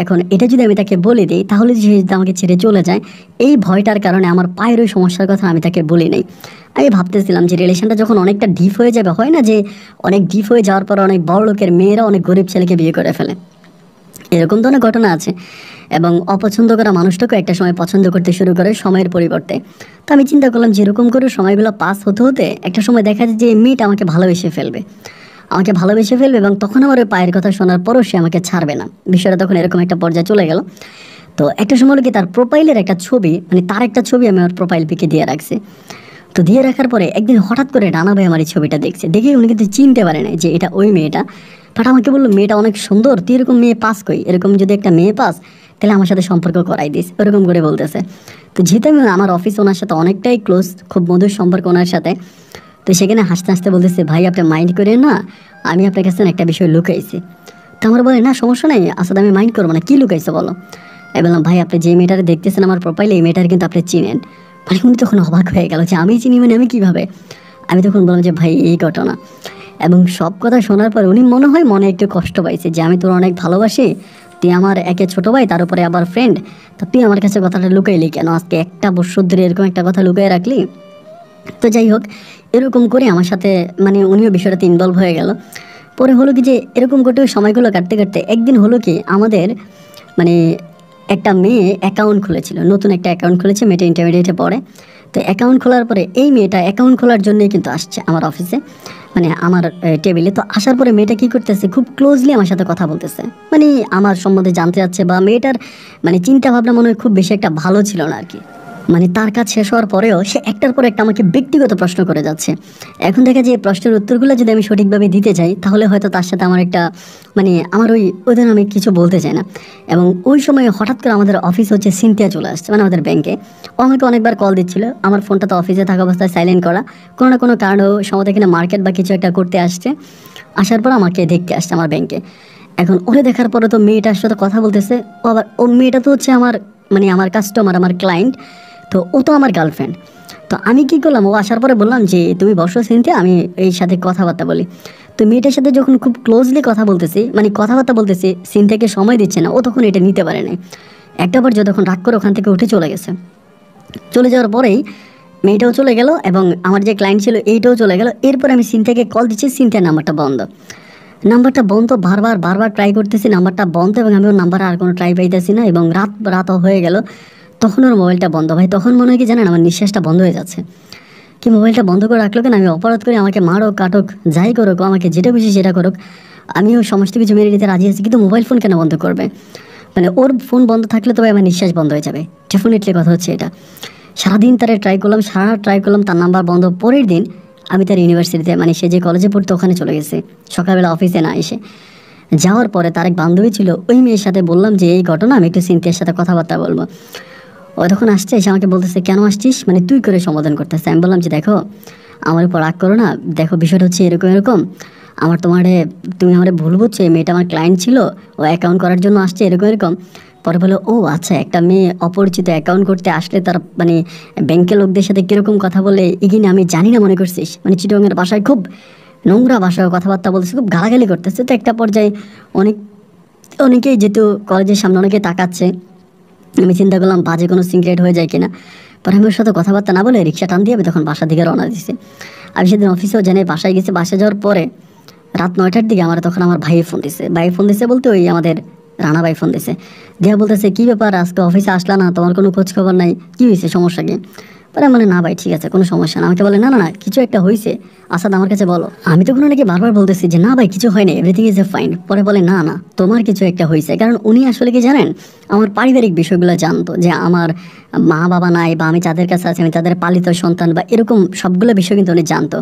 এখন এটা যদি আমি তাকে বলে দিই তাহলে সে যদি আমাকে ছেড়ে চলে যায়, এই ভয়টার কারণে আমার পায়ের ওই সমস্যার কথা আমি তাকে বলি নাই। আমি ভাবতেছিলাম যে রিলেশনটা যখন অনেকটা ডিপ হয়ে যাবে, হয় না যে অনেক ডিপ হয়ে যাওয়ার পর অনেক বড় লোকের মেয়েরা অনেক গরিব ছেলেকে বিয়ে করে ফেলে, এরকম তো অনেক ঘটনা আছে। এবং অপছন্দ করা মানুষটাকে একটা সময় পছন্দ করতে শুরু করে সময়ের পরিবর্তে। তো আমি চিন্তা করলাম যে এরকম করে সময়গুলো পাস হতে হতে একটা সময় দেখা যায় যে মেয়েটা আমাকে ভালোবেসে ফেলবে, এবং তখন আমার ওই পায়ের কথা শোনার পরও সে আমাকে ছাড়বে না। বিষয়টা তখন এরকম একটা পর্যায়ে চলে গেল। তো একটা সময় কি তার প্রোফাইলের একটা ছবি, মানে তার একটা ছবি আমি আমার প্রোফাইল পিকে দিয়ে রাখছি। তো দিয়ে রাখার পরে একদিন হঠাৎ করে রানা ভাই আমার এই ছবিটা দেখছে, দেখে উনি কিন্তু চিনতে পারে না যে এটা ওই মেয়েটা। বাট আমাকে বললো মেয়েটা অনেক সুন্দর, তুই এরকম মেয়ে পাস কই, এরকম যদি একটা মেয়ে পাস তাহলে আমার সাথে সম্পর্ক করাই দিস, ওরকম করে বলতেছে। তো যেহেতু আমি আমার অফিস ওনার সাথে অনেকটাই ক্লোজ, খুব মধুর সম্পর্ক ওনার সাথে, তো সেখানে হাসতে হাসতে বলতেছে ভাই আপনি মাইন্ড করেন না, আমি আপনার কাছে একটা বিষয় লুকাইছি। তো আমার বলে না সমস্যা নেই আসাদ, আমি মাইন্ড করবো না, কী লুকাইছো বলো। আমি বললাম ভাই আপনি যে মেয়েটারে দেখতেছেন আমার প্রোফাইলে, এই মেয়েটার কিন্তু আপনি চিনেন। মানে উনি তখন অবাক হয়ে গেল যে আমি চিনি, মানে আমি কীভাবে। আমি তখন বললাম যে ভাই এই ঘটনা। এবং সব কথা শোনার পর উনি মনে হয় মনে একটু কষ্ট পাইছে যে আমি তোর অনেক ভালোবাসি, তুই আমার একে ছোটো ভাই, তার উপরে আবার ফ্রেন্ড, তা তুই আমার কাছে কথাটা লুকাইলি কেন, আজকে একটা বছর ধরে এরকম একটা কথা লুকাই রাখলি। তো যাই হোক, এরকম করে আমার সাথে মানে উনিও বিষয়টাতে ইনভলভ হয়ে গেল। পরে হলো কি যে এরকম করতে সময়গুলো কাটতে কাটতে একদিন হলো কি আমাদের মানে একটা মেয়ে অ্যাকাউন্ট খুলেছিল, নতুন একটা অ্যাকাউন্ট খুলেছে, মেয়েটা ইন্টারমিডিয়েটে পড়ে। তো অ্যাকাউন্ট খোলার পরে এই মেয়েটা অ্যাকাউন্ট খোলার জন্যই কিন্তু আসছে আমার অফিসে, মানে আমার টেবিলে। তো আসার পরে মেয়েটা কী করতেছে, খুব ক্লোজলি আমার সাথে কথা বলতেছে, মানে আমার সম্বন্ধে জানতে যাচ্ছে। বা মেয়েটার মানে চিন্তা ভাবনা মনে হয় খুব বেশি একটা ভালো ছিল না আর কি। মানে তার কাজ শেষ হওয়ার পরেও সে একটার পর একটা আমাকে ব্যক্তিগত প্রশ্ন করে যাচ্ছে। এখন দেখা যায় এই প্রশ্নের উত্তরগুলো যদি আমি সঠিকভাবে দিতে চাই তাহলে হয়তো তার সাথে আমার একটা মানে আমার ওদের আমি কিছু বলতে চাই না। এবং ওই সময় হঠাৎ করে আমাদের অফিস হচ্ছে সিনথিয়া চলে আসছে, মানে আমাদের ব্যাংকে। ও আমাকে অনেকবার কল দিচ্ছিল, আমার ফোনটা তো অফিসে থাকা অবস্থায় সাইলেন্ট করা, কোনো না কোনো কারণেও সম্ভবত এখানে মার্কেট বা কিছু একটা করতে আসছে। আসার পর আমাকে দেখতে আসছে আমার ব্যাংকে। এখন ওরে দেখার পরে তো মেয়েটার সাথে কথা বলতেছে, ও মেয়েটা তো হচ্ছে আমার মানে আমার কাস্টমার, আমার ক্লায়েন্ট, তো ও তো আমার গার্লফ্রেন্ড। তো আমি কী করলাম, ও আসার পরে বললাম যে তুমি বসো সিনথিয়া, আমি এই সাথে কথাবার্তা বলি। তো মেয়েটার সাথে যখন খুব ক্লোজলি কথা বলতেছি, মানে কথাবার্তা বলতেছি, সিনথিয়াকে সময় দিচ্ছে না, ও তখন এটা নিতে পারে নাই। একটা পর্যায়ে তখন রাগ করে ওখান থেকে উঠে চলে গেছে। চলে যাওয়ার পরেই মেয়েটাও চলে গেল এবং আমার যে ক্লায়েন্ট ছিল এইটাও চলে গেল। এরপর আমি সিনথিয়াকে কল দিচ্ছি, সিনথিয়ার নাম্বারটা বন্ধ, বারবার ট্রাই করতেছি, নাম্বারটা বন্ধ, এবং আমি ওর নাম্বারে আর কোনো ট্রাই পাইতেছি না। এবং রাতও হয়ে গেল, তখন ওর মোবাইলটা বন্ধ। ভাই তখন মনে হয় কি জানেন, আমার নিঃশ্বাসটা বন্ধ হয়ে যাচ্ছে, কি মোবাইলটা বন্ধ করে রাখলো কেন, আমি অপরাধ করি, আমাকে মারো কাটুক যাই করুক, আমাকে যেটা খুশি সেটা করুক, আমিও সমস্ত কিছু মেনে নিতে রাজি আছি, কিন্তু মোবাইল ফোন কেন বন্ধ করবে। মানে ওর ফোন বন্ধ থাকলে তবে আমার নিঃশ্বাস বন্ধ হয়ে যাবে, ডেফিনেটলি কথা হচ্ছে এটা। সারাদিন তারে ট্রাই করলাম, তার নাম্বার বন্ধ। পরের দিন আমি তার ইউনিভার্সিটিতে, মানে সে যে কলেজে পড়তো ওখানে চলে গেছে, সকালবেলা অফিসে না এসে। যাওয়ার পরে তার এক বান্ধবী ছিল, ওই মেয়ের সাথে বললাম যে এই ঘটনা, আমি একটু সিনথিয়ার সাথে কথাবার্তা বলবো। ও তখন আসছে, এসে আমাকে বলতেছে কেন আসছিস, মানে তুই করে সম্বোধন করতেছে। আমি বললাম যে দেখো আমার উপর রাগ করো না, দেখো বিষয়টা হচ্ছে এরকম, তুমি আমার ভুল বুঝছো, এই মেয়েটা আমার ক্লায়েন্ট ছিল, ও অ্যাকাউন্ট করার জন্য আসছে এরকম। পরে বলে ও আচ্ছা, একটা মেয়ে অপরিচিত অ্যাকাউন্ট করতে আসলে তার মানে ব্যাংকের লোকদের সাথে কীরকম কথা বলে এগিয়ে আমি জানি না মনে করছিস। মানে চিটংয়ের বাসায় খুব নোংরা ভাষায় কথাবার্তা বলতেছে, খুব গালাগালি করতেছে। তো একটা পর্যায়ে অনেকেই যেহেতু কলেজের সামনে অনেকে তাকাচ্ছে, আমি চিন্তা করলাম বাজে কোনো সিগারেট হয়ে যায় কিনা। পরে আমি ওর সাথে কথাবার্তা না বলে রিক্সা টান দিয়ে আমি তখন বাসার দিকে রওনা দিয়েছি। আমি সেদিন অফিসেও জানি বাসায় গেছি। বাসায় যাওয়ার পরে রাত 9টার দিকে তখন আমার ভাই ফোন দিছে বলতে ওই আমাদের রানা ভাই ফোন দিছে, দিয়া বলতেছে কী ব্যাপার আজকে অফিসে আসলা না, তোমার কোনো খোঁজ খবর নাই, কী হয়েছে, সমস্যা কি। পরে মানে না ভাই ঠিক আছে, কোনো সমস্যা না। আমাকে বলে না কিছু একটা হয়েছে, আসাদ আমার কাছে বলো। আমি তখন ওনাকে বারবার বলতেছি যে না ভাই কিছু হয়নি, এভরিথিং ইজ এ ফাইন। পরে বলে না তোমার কিছু একটা হয়েছে। কারণ উনি আসলে কি জানেন, আমার পারিবারিক বিষয়গুলো জানতো, যে আমার মা বাবা নাই বা আমি যাদের কাছে আছি আমি তাদের পালিত সন্তান বা এরকম সবগুলো বিষয় কিন্তু উনি জানতো।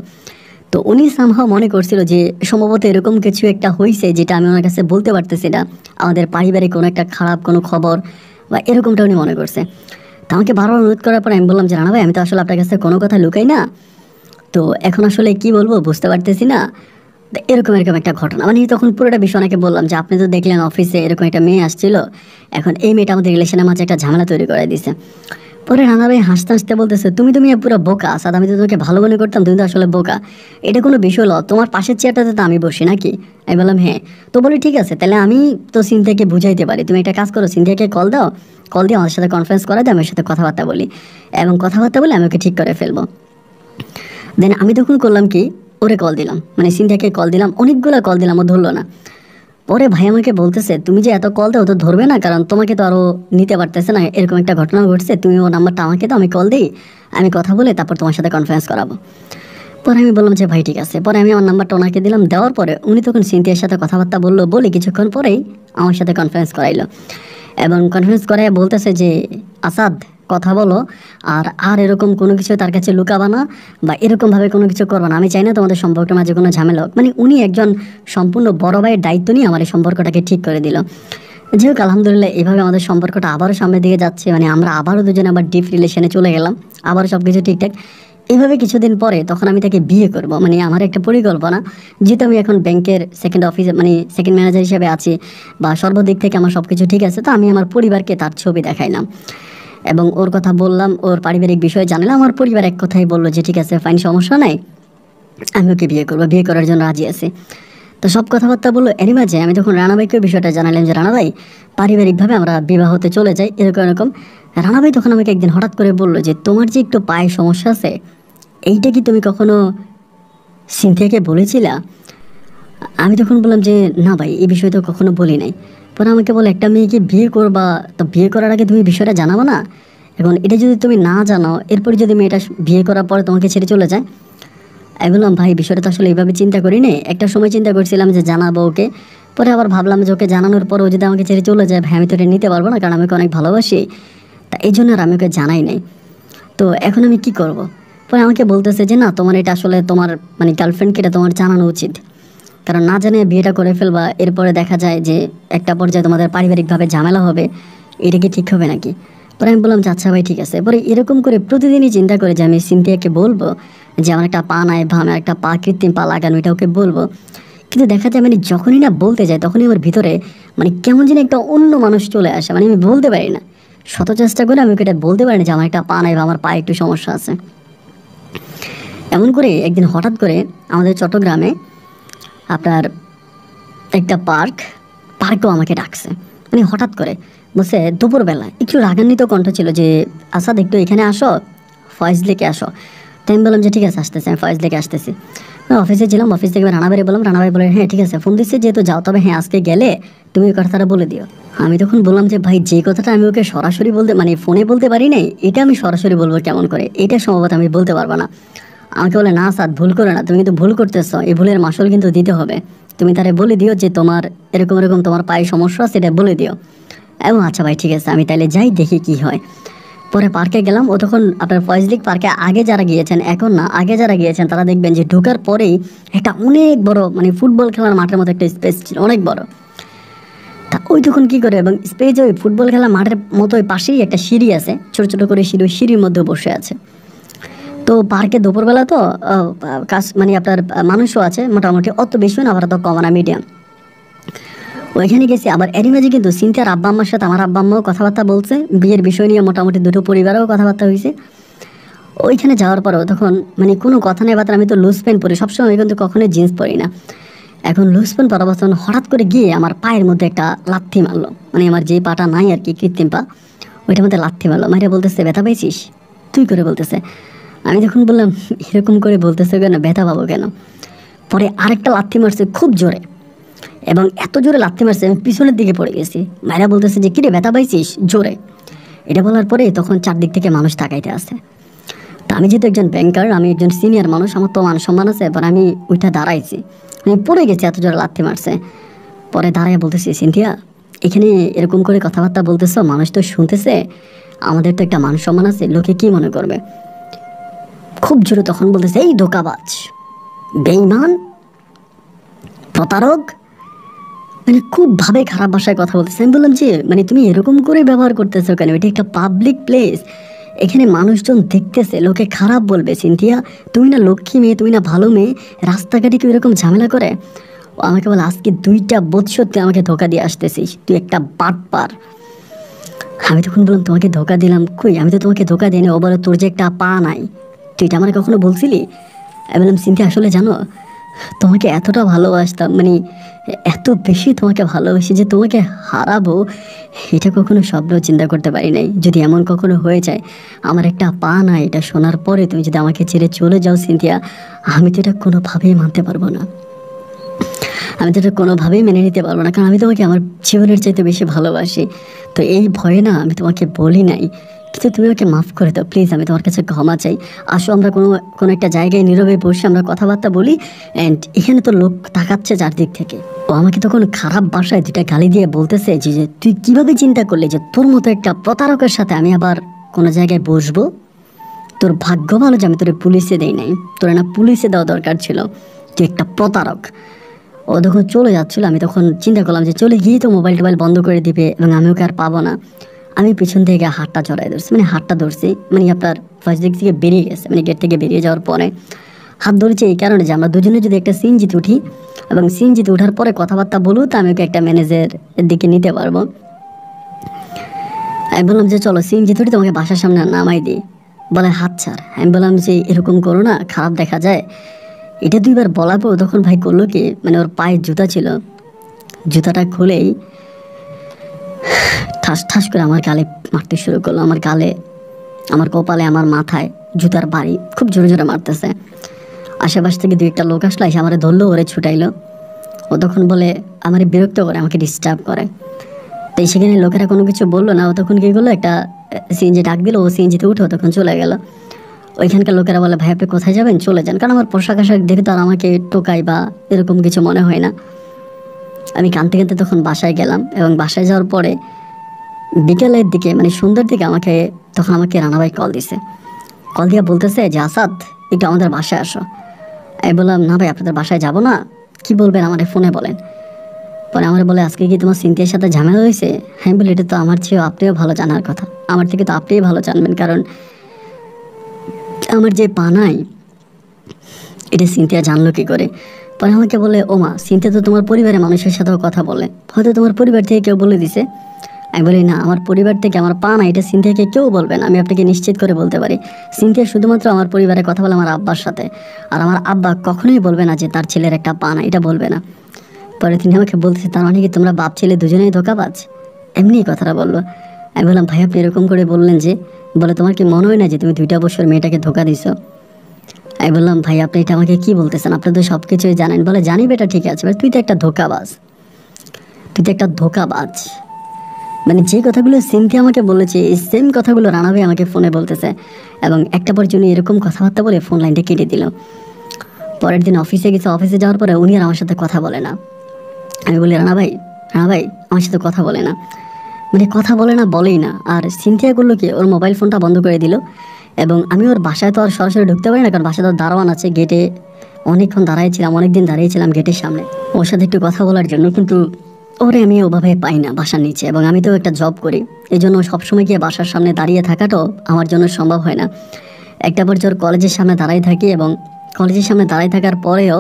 তো উনি সামহাও মনে করছিল যে সম্ভবত এরকম কিছু একটা হয়েছে যেটা আমি ওনার কাছে বলতে পারতেছি না, আমাদের পারিবারিক কোনো একটা খারাপ কোনো খবর বা এরকমটা উনি মনে করছে। তা আমাকে বারবার অনুরোধ করার পর আমি বললাম যে রানা ভাই আমি তো আসলে আপনার কাছে কোনো কথা লুকাই না, তো এখন আসলে কি বলবো বুঝতে পারতেছি না। তো এরকম এরকম একটা ঘটনা, মানে তখন পুরোটা বিষয় ওনাকে বললাম যে আপনি তো দেখলেন অফিসে এরকম একটা মেয়ে আসছিল, এখন এই মেয়েটা আমাদের রিলেশনের মাঝে একটা ঝামেলা তৈরি করে দিছে। পরে রানা ভাই হাসতে হাসতে বলতেছে, তুমি পুরো বোকা আসাদ, আমি তো তোমাকে ভালো মনে করতাম, তুমি তো আসলে বোকা। এটা কোনো বিষয় হলো, তোমার পাশের চেয়ারটাতে তো আমি বসি নাকি? আমি বললাম হ্যাঁ। তো বলি ঠিক আছে, তাহলে আমি তো সিনথিয়াকে বুঝাইতে পারি, তুমি একটা কাজ করো, সিনথিয়াকে কল দাও, কল দিয়ে আমার সাথে কনফারেন্স করা দাও, আমার সাথে কথাবার্তা বলি, এবং কথাবার্তা বলে আমি ওকে ঠিক করে ফেলবো। দেন আমি তখন করলাম কি, ওরে কল দিলাম, মানে সিনথিয়াকে কল দিলাম, অনেকগুলো কল দিলাম, ও ধরলো না। পরে ভাই আমাকে বলতেছে, তুমি যে এত কল দাও তো ধরবে না, কারণ তোমাকে তো আরও নিতে পারতেছে না, এরকম একটা ঘটনা ঘটছে, তুমি ও নাম্বারটা আমাকে দাও, আমি কল দিই, আমি কথা বলে তারপর তোমার সাথে কনফারেন্স করাবো। পরে আমি বললাম যে ভাই ঠিক আছে। পরে আমি আমার নাম্বারটা ওনাকে দিলাম, দেওয়ার পরে উনি তখন সিনথিয়ার সাথে কথাবার্তা বললো, বলে কিছুক্ষণ পরেই আমার সাথে কনফারেন্স করাইলো, এবং কনফারেন্স করাই বলতেছে যে আসাদ কথা বলো, আর আর এরকম কোনো কিছু তার কাছে লুকাবা না, বা এরকমভাবে কোনো কিছু করবা না, আমি চাই না তোমাদের সম্পর্কের মাঝে কোনো ঝামেলা হোক। মানে উনি একজন সম্পূর্ণ বড় ভাইয়ের দায়িত্ব নিয়ে আমার এই সম্পর্কটাকে ঠিক করে দিল। যাই হোক আলহামদুলিল্লাহ, এইভাবে আমাদের সম্পর্কটা আবারও সামনের দিকে যাচ্ছে, মানে আমরা আবারও দুজনে আবার ডিপ রিলেশনে চলে গেলাম, আবার সব কিছু ঠিকঠাক। এইভাবে কিছুদিন পরে তখন আমি তাকে বিয়ে করব, মানে আমার একটা পরিকল্পনা, যেহেতু আমি এখন ব্যাংকের সেকেন্ড অফিসে মানে সেকেন্ড ম্যানেজার হিসেবে আছি, বা সর্বদিক থেকে আমার সব কিছু ঠিক আছে, তো আমি আমার পরিবারকে তার ছবি দেখাইলাম এবং ওর কথা বললাম, ওর পারিবারিক বিষয়ে জানলাম। আমার পরিবার এক কথাই বললো যে ঠিক আছে ফাইন, সমস্যা নাই, আমি ওকে বিয়ে করবো, বিয়ে করার জন্য রাজি আছি। তো সব কথাবার্তা বললো। এরই মাঝে আমি তখন রানাভাইকে বিষয়টা জানালাম যে রানাভাই, পারিবারিকভাবে আমরা বিবাহতে চলে যাই, এরকম এরকম। রানাভাই তখন আমাকে একদিন হঠাৎ করে বললো যে তোমার যে একটু পায়ে সমস্যা আছে, এইটা কি তুমি কখনো সিনথিয়াকে বলেছিলা? আমি তখন বললাম যে না ভাই, এই বিষয় তো কখনো বলি নাই। পরে আমাকে বলে, একটা মেয়েকে বিয়ে করবা, তো বিয়ে করার আগে তুমি বিষয়টা জানাবো না? এখন এটা যদি তুমি না জানো, এরপরে যদি মেয়েটা বিয়ে করার পরে তোমাকে ছেড়ে চলে যায়। আমি বললাম ভাই, বিষয়টা তো আসলে এইভাবে চিন্তা করি নি, একটা সময় চিন্তা করছিলাম যে জানাবো ওকে, পরে আবার ভাবলাম যে ওকে জানানোর পর ও যদি আমাকে ছেড়ে চলে যায়, ভাই আমি তো এটা নিতে পারবো না, কারণ আমি ওকে অনেক ভালোবাসি, তা এই জন্য আর আমি ওকে জানাই নাই। তো এখন আমি কি করব? পরে আমাকে বলতেছে যে না, তোমার এটা আসলে তোমার মানে গার্লফ্রেন্ডকে এটা তোমার জানানো উচিত, কারণ না জানিয়ে বিয়েটা করে ফেলবা, এরপরে দেখা যায় যে একটা পর্যায়ে তোমাদের পারিবারিকভাবে ঝামেলা হবে, এটা কি ঠিক হবে নাকি? পরে আমি বললাম যে আচ্ছা ভাই ঠিক আছে। পরে এরকম করে প্রতিদিনই চিন্তা করে যে আমি সিনথিয়াকে বলবো যে আমার একটা পা নাই, বা আমার একটা পা কৃত্রিম পা লাগানো, এটা ওকে বলবো। কিন্তু দেখা যায় মানে যখনই না বলতে যায়, তখনই আমার ভিতরে মানে কেমন যেন একটা অন্য মানুষ চলে আসে, মানে আমি বলতে পারি না, শত চেষ্টা করে আমি ওকে এটা বলতে পারি না যে আমার একটা পা নাই বা আমার পায়ে একটু সমস্যা আছে। এমন করে একদিন হঠাৎ করে আমাদের চট্টগ্রামে আপনার একটা পার্কেও আমাকে ডাকছে, মানে হঠাৎ করে বলছে দুপুরবেলা, একটু রাগান্বিত কণ্ঠ ছিল যে আসাদ একটু এখানে আসো, ফয়েজ লেকে আসো। তো আমি বললাম যে ঠিক আছে আসতেছি, আমি ফয়েজ লেকে আসতেছি। অফিসে ছিলাম, অফিস থেকে রানাবাড়ি বললাম, রানাবাড়ি বলে হ্যাঁ ঠিক আছে, ফোন দিচ্ছে যেহেতু যাও, তবে হ্যাঁ আজকে গেলে তুমি ওই কথাটা বলে দিও। আমি তখন বললাম যে ভাই, যে কথাটা আমি ওকে সরাসরি বলতে মানে ফোনে বলতে পারি নাই, এটা আমি সরাসরি বলবো কেমন করে, এটা সম্ভবত আমি বলতে পারবো না। আমাকে বলে না সাদ, ভুল করে না, তুমি কিন্তু ভুল করতেছো, এই ভুলের মাসুল কিন্তু দিতে হবে, তুমি তারে বলে দিও যে তোমার এরকম এরকম তোমার পায়ে সমস্যা, সেটা বলে দিও। এবং আচ্ছা ভাই ঠিক আছে, আমি তাইলে যাই, দেখি কি হয়। পরে পার্কে গেলাম, ও তখন আপনার ফয়েজলিক পার্কে আগে যারা গিয়েছেন, এখন না, আগে যারা গিয়েছেন তারা দেখবেন যে ঢোকার পরেই একটা অনেক বড় মানে ফুটবল খেলার মাঠের মতো একটা স্পেস ছিল, অনেক বড়। তা ওই তখন কী করে, এবং স্পেস ওই ফুটবল খেলার মাঠের মতো ওই পাশেই একটা সিঁড়ি আছে, ছোটো ছোটো করে সিঁড়ি, ওই সিঁড়ির মধ্যে বসে আছে। তো পার্কে দুপুরবেলা তো কাজ মানে আপনার মানুষও আছে মোটামুটি, অত বেশি না, আবার অত কম না, মিডিয়াম। ওইখানে গেছি। আবার এরই মাঝে কিন্তু সিনথিয়ার আব্বা আম্মার সাথে আমার আব্বা আম্মাও কথাবার্তা বলছে, বিয়ের বিষয় নিয়ে মোটামুটি দুটো পরিবারেও কথাবার্তা হয়েছে। ওইখানে যাওয়ার পরেও তখন মানে কোনো কথা নেই বাতার, আমি তো লুজ প্যান্ট পরি সবসময়, কিন্তু কখনোই জিন্স পরি না। এখন লুজ প্যান্ট পরা অবস্থান হঠাৎ করে গিয়ে আমার পায়ের মধ্যে একটা লাথি মারলো, মানে আমার যে পাটা নাই আর কি, কৃত্রিম পা, ওইটার মধ্যে লাথি মারলো। মাইরা বলতেছে ব্যথা পাইছিস তুই করে বলতেছে। আমি যখন বললাম এরকম করে বলতেছে কেন, ব্যথা পাবো কেন? পরে আরেকটা লাথি মারছে খুব জোরে, এবং এত জোরে লাথি মারছে আমি পিছনের দিকে পড়ে গেছি। মায়েরা বলতেছে যে কিরে ব্যথা পাইছিস জোরে? এটা বলার পরে তখন চারদিক থেকে মানুষ তাকাইতে আসে। তা আমি যেহেতু একজন ব্যাংকার, আমি একজন সিনিয়র মানুষ, আমার তো মান সম্মান আছে, এবার আমি ওইটা দাঁড়াইছি, আমি পড়ে গেছি, এত জোরে লাথি মারছে। পরে দাঁড়ায় বলতেছি, সিনথিয়া এখানে এরকম করে কথাবার্তা বলতেছ, মানুষ তো শুনতেছে, আমাদের তো একটা মান সম্মান আছে, লোকে কি মনে করবে? খুব জোরে তখন বলতেছে, এই ধোকাবাজ, বেঈমান, প্রতারক, মানে খুব ভাবে খারাপ ভাষায় কথা বলতেছে। আমি বললাম যে মানে তুমি এরকম করে ব্যবহার করতেছো কেন, এটা একটা পাবলিক প্লেস, এখানে মানুষজন দেখতেছে, লোকে খারাপ বলবে সিনথিয়া তুমি না লক্ষ্মী মেয়ে, তুমি না ভালো মেয়ে, রাস্তাঘাটে কেউ এরকম ঝামেলা করে। ও আমাকে বলে আজকে 2টা বৎসর তুই আমাকে ধোকা দিয়ে আসতেছিস, তুই একটা বাটপার। আমি তখন বললাম তোমাকে ধোকা দিলাম কই, আমি তো তোমাকে ধোকা দিইনি। ও বলে তোর যে একটা পা নাই, তুই এটা আমার কখনো বলছিলি? আমি বললাম সিনথিয়া আসলে জানো তোমাকে এতটা ভালোবাসতাম, মানে এত বেশি তোমাকে ভালোবাসি যে তোমাকে হারাবো এটা কখনো স্বপ্নেও চিন্তা করতে পারি নাই। যদি এমন কখনো হয়ে যায় আমার একটা পা নাই, এটা শোনার পরে তুমি যদি আমাকে ছেড়ে চলে যাও সিনথিয়া, আমি তো এটা কোনোভাবেই মানতে পারবো না, আমি তো এটা কোনোভাবেই মেনে নিতে পারবো না, কারণ আমি তোমাকে আমার জীবনের চাইতে বেশি ভালোবাসি। তো এই ভয়ে না আমি তোমাকে বলি নাই, কিন্তু তুমি আমাকে মাফ করে দাও প্লিজ, আমি তোমার কাছে ক্ষমা চাই। আসো আমরা কোনো কোনো একটা জায়গায় নীরবে বসে আমরা কথাবার্তা বলি, অ্যান্ড এখানে তো লোক তাকাচ্ছে চারদিক থেকে। ও আমাকে তখন খারাপ ভাষায় 2টা গালি দিয়ে বলতেছে যে তুই কিভাবে চিন্তা করলি যে তোর মতো একটা প্রতারকের সাথে আমি আবার কোনো জায়গায় বসবো? তোর ভাগ্য ভালো যে আমি তোর পুলিশে দেই নাই, তোর না পুলিশে দেওয়া দরকার ছিল, তুই একটা প্রতারক। ও যখন চলে যাচ্ছিলো আমি তখন চিন্তা করলাম যে চলে গিয়ে তো মোবাইল টোবাইল বন্ধ করে দিবে এবং আমি ওকে আর পাবো না। আমি পিছন থেকে হাতটা জড়াই ধরছি, মানে হাতটা ধরছি, মানে আপনার ফার্স্ট দিক থেকে বেরিয়ে গেছে, মানে গেট থেকে বেরিয়ে যাওয়ার পরে হাত ধরেছি এই কারণে যে আমরা দুজনে যদি একটা সিন জিতে উঠি এবং সিন জিতে ওঠার পরে কথাবার্তা বলু, তো আমি ওকে একটা ম্যানেজের দিকে নিতে পারবো। আমি বললাম যে চলো সিন জিতে উঠি, তোমাকে বাসার সামনে নামাই দিই। বলে হাত ছাড়। আমি বললাম যে এরকম করো না, খারাপ দেখা যায়। এটা 2বার বলার পর তখন ভাই করলো কি, মানে ওর পায়ে জুতা ছিল, জুতাটা খুলেই ঠাস ঠাস করে আমার গালে মারতে শুরু করলো, আমার গালে, আমার কপালে, আমার মাথায় জুতার বাড়ি খুব জোরে জোরে মারতেছে। আশেপাশ থেকে 2-1টা লোক আসলো, এসে আমার ধরলো, ওরে ছুটাইলো। ও তখন বলে আমার বিরক্ত করে, আমাকে ডিস্টার্ব করে। তো সেখানে লোকেরা কোনো কিছু বললো না। ও তখন কী করলো, একটা সিএনজি ডাক দিল, ও সিএনজিতে উঠে তখন চলে গেল। ওইখানকার লোকেরা বলে ভাই আপনি কোথায় যাবেন, চলে যান, কারণ আমার পোশাক আশাক দেখে তো আর আমাকে টোকাই বা এরকম কিছু মনে হয় না। আমি কাঁদতে কাঁদতে তখন বাসায় গেলাম, এবং বাসায় যাওয়ার পরে বিকেলের দিকে, মানে সন্ধ্যার দিকে তখন আমাকে রানা ভাই কল দিছে। কল দিয়ে বলতেছে যে আসাদ একটু আমাদের বাসায় আসো। আমি বললাম না ভাই আপনাদের বাসায় যাব না, কি বলবেন আমার ফোনে বলেন। পরে আমার বলে আজকে কি তোমার সিনথিয়ার সাথে ঝামেলা হয়েছে? হ্যাঁ বলি এটা তো আমার চেয়েও আপনিও ভালো জানার কথা, আমার থেকে তো আপনিই ভালো জানবেন, কারণ আমার যে পা নাই এটা সিনথিয়া জানলো কি করে? পরে আমাকে বলে ও মা, সিনথিয়া তো তোমার পরিবারের মানুষের সাথেও কথা বলে, হয়তো তোমার পরিবার থেকে কেউ বলে দিছে। আমি বলি না, আমার পরিবার থেকে আমার পা না এটা সিনথিয়াকে কেউ বলবে না, আমি আপনাকে নিশ্চিত করে বলতে পারি। সিনথিয়া শুধুমাত্র আমার পরিবারে কথা বলে আমার আব্বার সাথে, আর আমার আব্বা কখনোই বলবে না যে তার ছেলের একটা পা না, এটা বলবে না। পরে তিনি আমাকে বলতেছে তার মানে কি তোমরা বাপ ছেলে দুজনেই ধোকাবাজ? এমনি কথাটা বললো। আমি বললাম ভাই আপনি এরকম করে বললেন যে, বলে তোমার কি মনে হয় না যে তুমি 2টা বছর মেয়েটাকে ধোকা দিছো? আমি বললাম ভাই আপনি এটা আমাকে কি বলতেছেন, আপনি তো সব কিছুই জানেন। বলে জানি বেটা, ঠিক আছে, তুই তো একটা ধোকাবাজ, তুই তো একটা ধোকাবাজ। মানে যে কথাগুলো সিনথিয়া আমাকে বলেছে এই সেম কথাগুলো রানা ভাই আমাকে ফোনে বলতেছে, এবং একটা পর জন্য এরকম কথাবার্তা বলে ফোন লাইনটা কেটে দিল। পরের দিন অফিসে গেছে, অফিসে যাওয়ার পরে উনি আর আমার সাথে কথা বলে না। আমি বলি রানা ভাই আমার সাথে কথা বলে না, মানে কথা বলে না, বলেই না। আর সিনথিয়া করলো কি, ওর মোবাইল ফোনটা বন্ধ করে দিল, এবং আমি ওর বাসায় তো আর সরাসরি ঢুকতে পারি না, কারণ বাসায় তো দারোয়ান আছে। গেটে অনেকক্ষণ দাঁড়িয়েছিলাম, অনেকদিন দাঁড়িয়েছিলাম গেটের সামনে ওর সাথে একটু কথা বলার জন্য, কিন্তু ওরে আমি ওভাবে পাই না বাসার নিচে, এবং আমি তো একটা জব করি, এই জন্য সবসময় গিয়ে বাসার সামনে দাঁড়িয়ে থাকাটাও আমার জন্য সম্ভব হয় না। একটা পর্যায়ে কলেজের সামনে দাঁড়াই থাকি, এবং কলেজের সামনে দাঁড়াই থাকার পরেও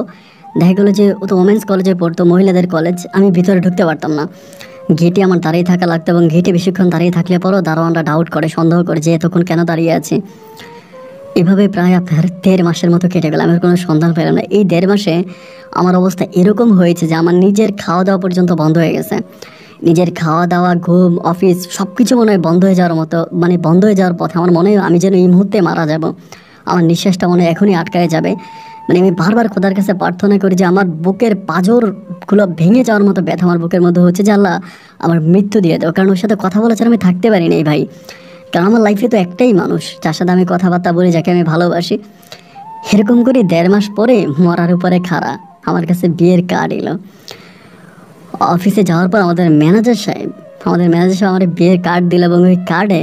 দেখা গেলো যে ও তো ওমেন্স কলেজে পড়তো, মহিলাদের কলেজ, আমি ভিতরে ঢুকতে পারতাম না, গেটে আমার দাঁড়িয়ে থাকা লাগতো। এবং গেটে বেশিক্ষণ দাঁড়িয়ে থাকলে পরেও দারোয়ানরা ডাউট করে, সন্দেহ করে যে এতক্ষণ কেন দাঁড়িয়ে আছে। এভাবে প্রায় আপনার 1.5 মাসের মতো কেটে গেল, আমি কোনো সন্ধান পেলাম না। এই 1.5 মাসে আমার অবস্থা এরকম হয়েছে যে আমার নিজের খাওয়া দাওয়া পর্যন্ত বন্ধ হয়ে গেছে। নিজের খাওয়া দাওয়া, ঘুম, অফিস সব কিছু মনে হয় বন্ধ হয়ে যাওয়ার মতো, মানে বন্ধ হয়ে যাওয়ার পথে। আমার মনে হয় আমি যেন এই মুহূর্তে মারা যাব, আমার নিঃশ্বাসটা মনে হয় এখনই আটকায় যাবে। মানে আমি বারবার খোদার কাছে প্রার্থনা করি যে আমার বুকের পাঁজরগুলো ভেঙে যাওয়ার মতো ব্যথা আমার বুকের মধ্যে হচ্ছে, যে আল্লাহ আমার মৃত্যু দিয়ে দাও, কারণ ওর সাথে কথা বলা ছাড়া আমি থাকতে পারি না ভাই। কারণ আমার লাইফে তো একটাই মানুষ যার সাথে আমি কথাবার্তা বলি, যাকে আমি ভালোবাসি। এরকম করে 1.5 মাস পরে মরার উপরে খাড়া আমার কাছে বিয়ের কার্ড এলো। অফিসে যাওয়ার পর আমাদের ম্যানেজার সাহেব আমার বিয়ের কার্ড দিল, এবং ওই কার্ডে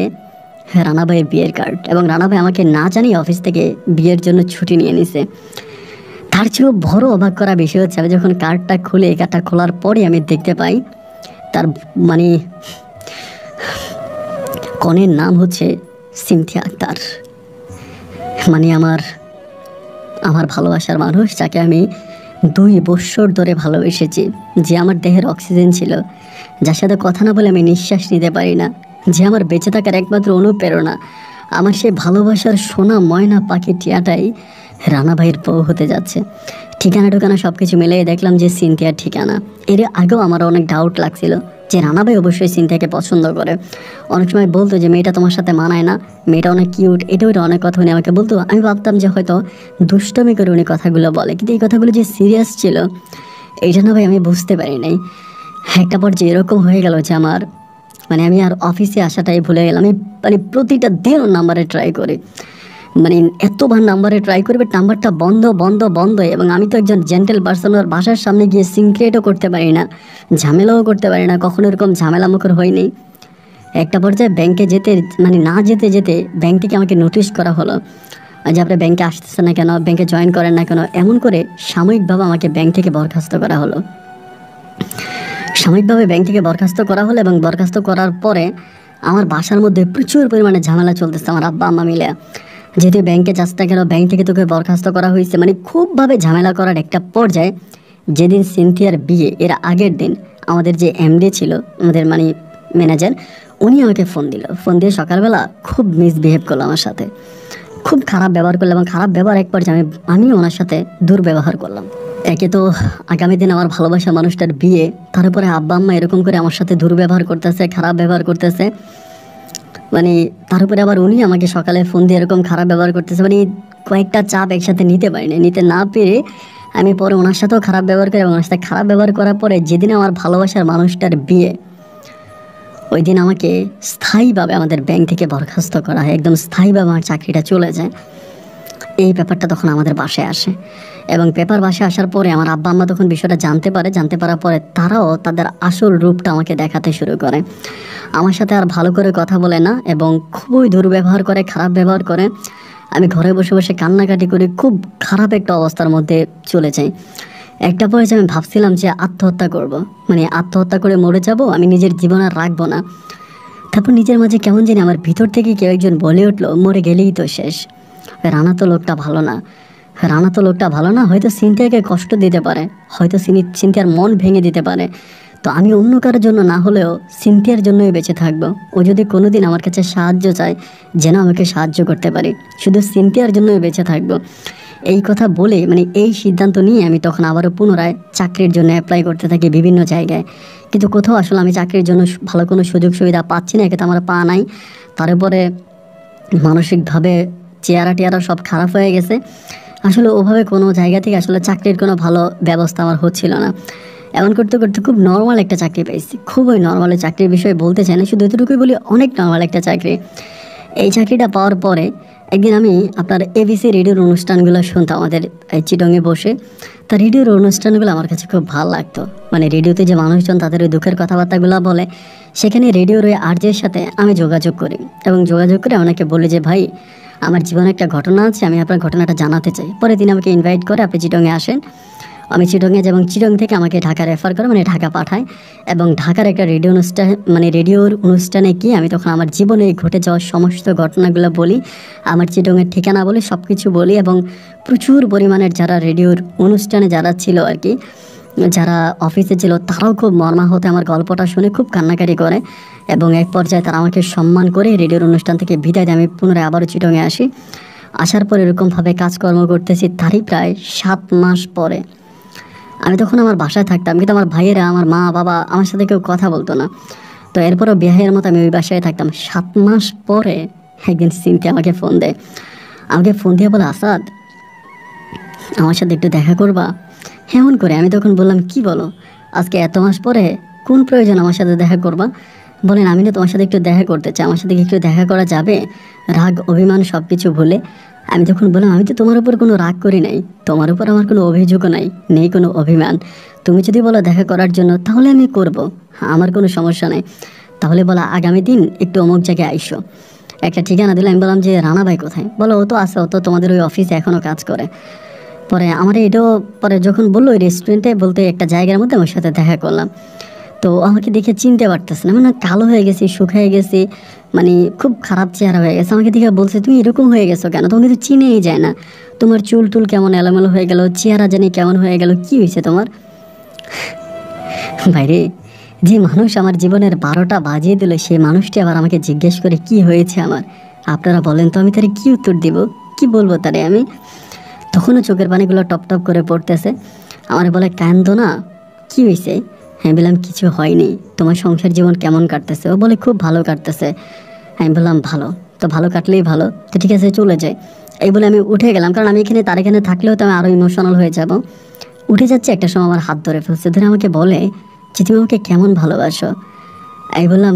রানা ভাইয়ের বিয়ের কার্ড, এবং রানা ভাই আমাকে না জানিয়ে অফিস থেকে বিয়ের জন্য ছুটি নিয়ে নিছে। তার চেয়েও বড় অবাক করা বিষয় হচ্ছে, আমি যখন কার্ডটা খুলে, এই কার্ডটা খোলার পরে আমি দেখতে পাই তার মানে কনের নাম হচ্ছে সিনথিয়া আক্তার, মানে আমার আমার ভালোবাসার মানুষ, যাকে আমি 2 বছর ধরে ভালোবেসেছি, যে আমার দেহের অক্সিজেন ছিল, যার সাথে কথা না বলে আমি নিঃশ্বাস নিতে পারি না, যে আমার বেঁচে থাকার একমাত্র অনুপ্রেরণা, আমার সেই ভালোবাসার সোনা ময়না পাখি টিয়াটাই রানা ভাইয়ের বউ হতে যাচ্ছে। ঠিকানা ঠোকানা সব কিছু মিলিয়ে দেখলাম যে সিনথিয়ার ঠিকানা। এর আগেও আমার অনেক ডাউট লাগছিল যে রানা ভাই অবশ্যই সিনথিয়াকে পছন্দ করে। অনেক সময় বলতো যে মেয়েটা তোমার সাথে মানায় না, মেয়েটা অনেক কিউট, এটা ওইটা অনেক কথা উনি আমাকে বলতো। আমি ভাবতাম যে হয়তো দুষ্টমি করে উনি কথাগুলো বলে, কিন্তু এই কথাগুলো যে সিরিয়াস ছিল এইটা না ভাই আমি বুঝতে পারি নাই। একটা পর্যায়ে এরকম হয়ে গেল যে আমার মানে আমি আর অফিসে আসাটাই ভুলে গেলাম। আমি মানে প্রতিটা দিন ওর নাম্বারে ট্রাই করি, মানে এতবার নাম্বারে ট্রাই করবে, নাম্বারটা বন্ধ বন্ধ বন্ধ। এবং আমি তো একজন জেন্টেল পার্সন, ওর বাসার সামনে গিয়ে সিনক্রিয়েটও করতে পারি না, ঝামেলাও করতে পারি না, কখনো এরকম ঝামেলা মুখর হয়নি। একটা পর্যায়ে ব্যাংকে যেতে মানে না যেতে যেতে ব্যাংক থেকে আমাকে নোটিশ করা হলো যে আপনি ব্যাংকে আসতেছেন না কেন, ব্যাংকে জয়েন করেন না কেন, এমন করে সাময়িকভাবে আমাকে ব্যাংক থেকে বরখাস্ত করা হলো। সাময়িকভাবে ব্যাংক থেকে বরখাস্ত করা হলো এবং বরখাস্ত করার পরে আমার বাসার মধ্যে প্রচুর পরিমাণে ঝামেলা চলতেছে আমার আব্বা আম্মা মিলে। যেহেতু ব্যাংকে যাস না কেন, ব্যাংক থেকে তোকে বরখাস্ত করা হয়েছে, মানে খুবভাবে ঝামেলা করার একটা পর্যায়ে যেদিন সিনথিয়ার বিয়ে এর আগের দিন আমাদের যে এমডি ছিল, আমাদের মানে ম্যানেজার, উনি আমাকে ফোন দিল। ফোন দিয়ে সকালবেলা খুব মিসবিহেভ করলো আমার সাথে, খুব খারাপ ব্যবহার করলো। এবং খারাপ ব্যবহার এক পর্যায়ে আমি ওনার সাথে দুর্ব্যবহার করলাম। একে তো আগামী দিন আমার ভালোবাসা মানুষটার বিয়ে, তারপরে আব্বা আম্মা এরকম করে আমার সাথে দুর্ব্যবহার করতেছে, খারাপ ব্যবহার করতেছে, মানে তার উপরে আবার উনি আমাকে সকালে ফোন দিয়ে এরকম খারাপ ব্যবহার করতেছে। মানে কয়েকটা চাপ একসাথে নিতে পারিনি, নিতে না পেরে আমি পরে ওনার সাথেও খারাপ ব্যবহার করি। এবং ওনার সাথে খারাপ ব্যবহার করার পরে যেদিন আমার ভালোবাসার মানুষটার বিয়ে, ওই দিন আমাকে স্থায়ীভাবে আমাদের ব্যাংক থেকে বরখাস্ত করা হয়, একদম স্থায়ীভাবে আমার চাকরিটা চলে যায়। এই ব্যাপারটা তখন আমাদের বাসায় আসে এবং পেপার বাসায় আসার পরে আমার আব্বা আম্মা তখন বিষয়টা জানতে পারে। জানতে পারার পরে তারাও তাদের আসল রূপটা আমাকে দেখাতে শুরু করে। আমার সাথে আর ভালো করে কথা বলে না এবং খুবই দুর্ব্যবহার করে, খারাপ ব্যবহার করে। আমি ঘরে বসে বসে কান্নাকাটি করি, খুব খারাপ একটা অবস্থার মধ্যে চলে যাই। একটা পর্যায়ে আমি ভাবছিলাম যে আত্মহত্যা করব, মানে আত্মহত্যা করে মরে যাব, আমি নিজের জীবন আর রাখবো না। তারপর নিজের মাঝে কেমন জানি আমার ভিতর থেকে কেউ একজন বলে উঠলো, মরে গেলেই তো শেষ, রানা তো লোকটা ভালো না, রানা তো লোকটা ভালো না, হয়তো সিনথিয়াকে কষ্ট দিতে পারে, হয়তো সিনথিয়ার মন ভেঙে দিতে পারে। তো আমি অন্য কারোর জন্য না হলেও সিনথিয়ার জন্যই বেঁচে থাকবো। ও যদি কোনোদিন আমার কাছে সাহায্য চায়, যেন আমাকে সাহায্য করতে পারি, শুধু সিনথিয়ার জন্যই বেঁচে থাকবো। এই কথা বলে মানে এই সিদ্ধান্ত নিয়ে আমি তখন আবারও পুনরায় চাকরির জন্য অ্যাপ্লাই করতে থাকি বিভিন্ন জায়গায়। কিন্তু কোথাও আসলে আমি চাকরির জন্য ভালো কোনো সুযোগ সুবিধা পাচ্ছি না, একে তো আমার পা নাই। তারপরে মানসিকভাবে চেহারা টেয়ারা সব খারাপ হয়ে গেছে। আসলে ওভাবে কোনো জায়গা থেকে আসলে চাকরির কোনো ভালো ব্যবস্থা আমার হচ্ছিল না। এমন করতে করতে খুব নর্মাল একটা চাকরি পেয়েছি, খুবই নর্মাল। চাকরির বিষয়ে বলতে চাই না, শুধু এতটুকুই বলি অনেক নর্মাল একটা চাকরি। এই চাকরিটা পাওয়ার পরে একদিন আমি আপনার এবিসি রেডিওর অনুষ্ঠানগুলো শুনতাম আমাদের এই চিটংয়ে বসে। তা রেডিওর অনুষ্ঠানগুলো আমার কাছে খুব ভালো লাগতো। মানে রেডিওতে যে মানুষজন তাদের ওই দুঃখের কথাবার্তাগুলো বলে, সেখানে রেডিওর ওই আরজের সাথে আমি যোগাযোগ করি এবং যোগাযোগ করে অনেকে বলি যে ভাই আমার জীবনে একটা ঘটনা আছে, আমি আপনার ঘটনাটা জানাতে চাই। পরে তিনি আমাকে ইনভাইট করে, আপনি চিটংয়ে আসেন। আমি চিটংয়ে এবং চিটং থেকে আমাকে ঢাকা রেফার করে, মানে ঢাকা পাঠায়। এবং ঢাকার একটা রেডিও অনুষ্ঠান, মানে রেডিওর অনুষ্ঠানে গিয়ে আমি তখন আমার জীবনে ঘটে যাওয়া সমস্ত ঘটনাগুলো বলি, আমার চিটংয়ের ঠিকানা বলি, সব কিছু বলি। এবং প্রচুর পরিমাণের যারা রেডিওর অনুষ্ঠানে যারা ছিল আর কি, যারা অফিসে ছিল, তারাও খুব মর্মাহত আমার গল্পটা শুনে খুব কান্নাকাটি করে। এবং এক পর্যায়ে তারা আমাকে সম্মান করে রেডিওর অনুষ্ঠান থেকে বিদায় দিয়ে আমি পুনরায় আবারও চিটংয়ে আসি। আসার পর এরকমভাবে কাজকর্ম করতেছি। তারই প্রায় 7 মাস পরে আমি তখন আমার বাসায় থাকতাম, কিন্তু আমার ভাইয়েরা, আমার মা বাবা আমার সাথে কেউ কথা বলতো না। তো এরপরও বিয়ের মতো আমি ওই বাসায় থাকতাম। 7 মাস পরে একদিন সিনথিয়া আমাকে ফোন দেয়। আমাকে ফোন দিয়ে বলে, আসাদ আমার সাথে একটু দেখা করবা? এমন করে আমি তখন বললাম, কি বলো, আজকে এত মাস পরে কোন প্রয়োজন আমার সাথে দেখা করবা? বলেন, আমি না তোমার সাথে একটু দেখা করতে চাই, আমার সাথে একটু দেখা করা যাবে? রাগ অভিমান সব কিছু ভুলে। আমি তখন বললাম, আমি তো তোমার উপর কোনো রাগ করি নাই, তোমার উপর আমার কোনো অভিযোগও নাই, নেই কোনো অভিমান। তুমি যদি বলো দেখা করার জন্য তাহলে আমি করব, আমার কোনো সমস্যা নেই। তাহলে বলা, আগামী দিন একটু অমুক জায়গায় আইসো। একটা ঠিকানা দিলে। আমি বললাম যে রানা ভাই কোথায়? বলো, ও তো আছে, ও তো তোমাদের ওই অফিসে এখনও কাজ করে। পরে আমার এটাও পরে যখন বললো ওই রেস্টুরেন্টে বলতে একটা জায়গার মধ্যে আমার সাথে দেখা করলাম। তো আমাকে দেখে চিনতে পারতেছে না, মানে কালো হয়ে গেছি, শুকিয়ে গেছি, মানে খুব খারাপ চেহারা হয়ে গেছে। আমাকে দেখে বলছে তুমি এরকম হয়ে গেছো কেন, তোমাকে তো চিনেই যায় না, তোমার চুল টুল কেমন এলোমেলো হয়ে গেল, চেহারা জানি কেমন হয়ে গেল, কি হয়েছে তোমার? বাইরে যে মানুষ আমার জীবনের 12টা বাজিয়ে দিল, সেই মানুষটি আবার আমাকে জিজ্ঞেস করে কি হয়েছে আমার। আপনারা বলেন তো আমি তারে কি উত্তর দিব, কি বলবো তারে আমি? তখনও চোখের পানিগুলো টপ টপ করে পড়তেছে। আমার বলে কান্দো না, কি হয়েছে? হ্যাঁ বললাম কিছু হয়নি, তোমার সংসার জীবন কেমন কাটতেছে? ও বলে খুব ভালো কাটতেছে। আমি বললাম ভালো, তো ভালো কাটলেই ভালো, তো ঠিক আছে চলে যাই। এই বলে আমি উঠে গেলাম, কারণ আমি তার এখানে থাকলেও তো আমি আরও ইমোশনাল হয়ে যাব। উঠে যাচ্ছে, একটা সময় আমার হাত ধরে ফেলছে, ধরে আমাকে বলে যে তুমি আমাকে কেমন ভালোবাসো? আমি বললাম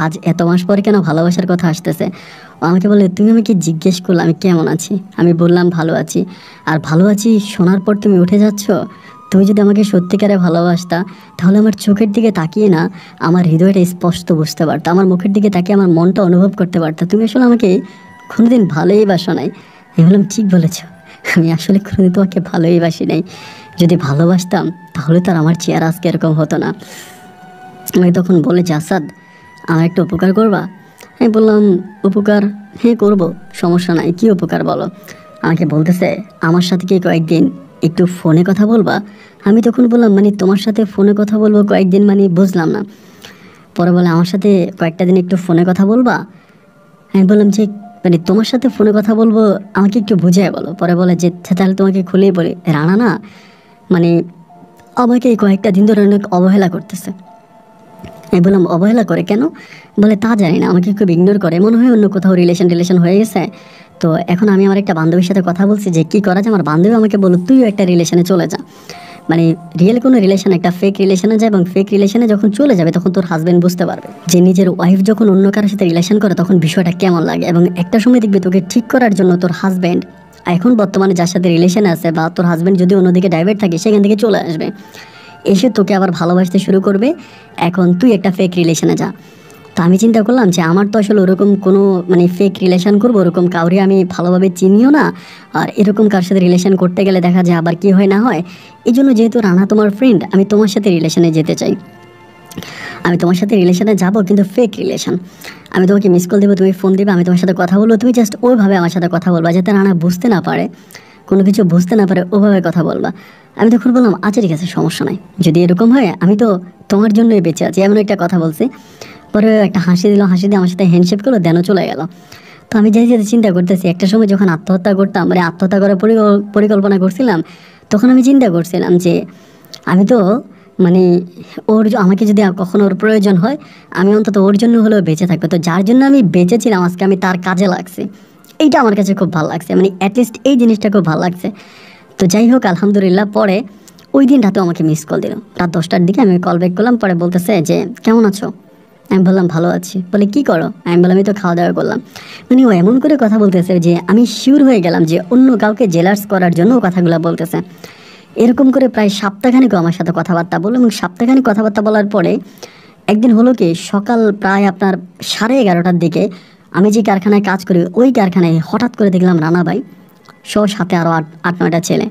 আজ এত মাস পরে কেন ভালোবাসার কথা আসতেছে? ও আমাকে বলে তুমি আমাকে জিজ্ঞেস করলে আমি কেমন আছি, আমি বললাম ভালো আছি। আর ভালো আছি শোনার পর তুমি উঠে যাচ্ছ? তুমি যদি আমাকে সত্যিকারে ভালোবাসতা তাহলে আমার চোখের দিকে তাকিয়ে না আমার হৃদয়টা স্পষ্ট বুঝতে পারতো, আমার মুখের দিকে তাকিয়ে আমার মনটা অনুভব করতে পারতো। তুমি আসলে আমাকে কোনোদিন ভালোই বাসো নাই। আমি বললাম ঠিক বলেছ, আমি আসলে কোনোদিন তোমাকে ভালোই বাসি নাই। যদি ভালোবাসতাম তাহলে তো আর আমার চেহারা আজকে এরকম হতো না। আমি তখন বলে যে আসাদ আমার একটা উপকার করবা? আমি বললাম উপকার, হ্যাঁ করবো, সমস্যা নাই, কী উপকার বলো? আমাকে বলতেছে আমার সাথে কি কয়েকদিন একটু ফোনে কথা বলবা? আমি তখন বললাম মানে তোমার সাথে ফোনে কথা বলবো কয়েকদিন, মানে বুঝলাম না। পরে বলে আমার সাথে কয়েকটা দিন একটু ফোনে কথা বলবা? আমি বললাম যে মানে তোমার সাথে ফোনে কথা বলবো, আমাকে একটু বুঝিয়ে বলো। পরে বলে যে তাহলে তোমাকে খুলেই বলি, রানা না মানে আমাকে এই কয়েকটা দিন ধরে অনেক অবহেলা করতেছে। আমি বললাম অবহেলা করে কেন? বলে তা জানি না, আমাকে খুব ইগনোর করে, মনে হয় অন্য কোথাও রিলেশন হয়ে গেছে। তো এখন আমি আমার একটা বান্ধবীর সাথে কথা বলছি যে কী করা যায়। আমার বান্ধবী আমাকে বলল তুইও একটা রিলেশনে চলে যা, মানে রিয়েল কোনো রিলেশন একটা ফেক রিলেশনে যায়, এবং ফেক রিলেশনে যখন চলে যাবে তখন তোর হাজব্যান্ড বুঝতে পারবে যে নিজের ওয়াইফ যখন অন্য কারোর সাথে রিলেশন করে তখন বিষয়টা কেমন লাগে। এবং একটা সময় দেখবে তোকে ঠিক করার জন্য তোর হাজব্যান্ড এখন বর্তমানে যার সাথে রিলেশনে আছে বা তোর হাজব্যান্ড যদি অন্যদিকে ডাইভার্ট থাকে সেখান থেকে চলে আসবে, এসে তোকে আবার ভালোবাসতে শুরু করবে। এখন তুই একটা ফেক রিলেশনে যা। তো আমি চিন্তা করলাম যে আমার তো আসলে ওরকম কোনো মানে ফেক রিলেশন করবো ওরকম কাউরে আমি ভালোভাবে চিনিও না, আর এরকম কার সাথে রিলেশন করতে গেলে দেখা যায় আবার কি হয় না হয়। এই জন্য যেহেতু রানা তোমার ফ্রেন্ড, আমি তোমার সাথে রিলেশনে যেতে চাই। আমি তোমার সাথে রিলেশনে যাব, কিন্তু ফেক রিলেশন। আমি তোমাকে মিস কল দেবো, তুমি ফোন দেবে, আমি তোমার সাথে কথা বলবো, তুমি জাস্ট ওইভাবে আমার সাথে কথা বলবা যাতে রানা বুঝতে না পারে, কোনো কিছু বুঝতে না পারে, ওভাবে কথা বলবা। আমি তখন বললাম আচ্ছা ঠিক আছে সমস্যা নাই, যদি এরকম হয় আমি তো তোমার জন্যই বেঁচে আছি, এমন একটা কথা বলছি। পরে একটা হাসি দিল, হাসি দিয়ে আমার সাথে হ্যান্ডশেক করলো, দেনও চলে গেল। তো আমি যাই যেতে চিন্তা করতেছি একটা সময় যখন আত্মহত্যা করতাম, মানে আত্মহত্যা করার পরিকল্পনা করছিলাম, তখন আমি চিন্তা করছিলাম যে আমি তো মানে আমাকে যদি কখনো ওর প্রয়োজন হয় আমি অন্তত ওর জন্য হলেও বেঁচে থাকবো। তো যার জন্য আমি বেঁচেছিলাম আজকে আমি তার কাজে লাগছি, এইটা আমার কাছে খুব ভালো লাগছে, মানে অ্যাটলিস্ট এই জিনিসটা খুব ভালো লাগছে। তো যাই হোক আলহামদুলিল্লাহ, পরে ওই দিন রাতেও আমাকে মিস কল দিল, রাত 10টার দিকে আমি কল ব্যাক করলাম। পরে বলতেছে যে কেমন আছো? আমি বললাম ভালো আছি। বলে কী করো? আমি বললাম আমি তো খাওয়া দাওয়া করলাম। মানে ও এমন করে কথা বলতেছে যে আমি শিওর হয়ে গেলাম যে অন্য কাউকে জেলার্স করার জন্য ও কথাগুলো বলতেছে। এরকম করে প্রায় সপ্তাহখানেকও আমার সাথে কথাবার্তা বললো, এবং সপ্তাহখানেক কথাবার্তা বলার পরে একদিন হলো কি সকাল প্রায় আপনার 11:30টার দিকে আমি যে কারখানায় কাজ করি ওই কারখানায় হঠাৎ করে দেখলাম রানা ভাই সাথে আরও 8-9টা ছেলে,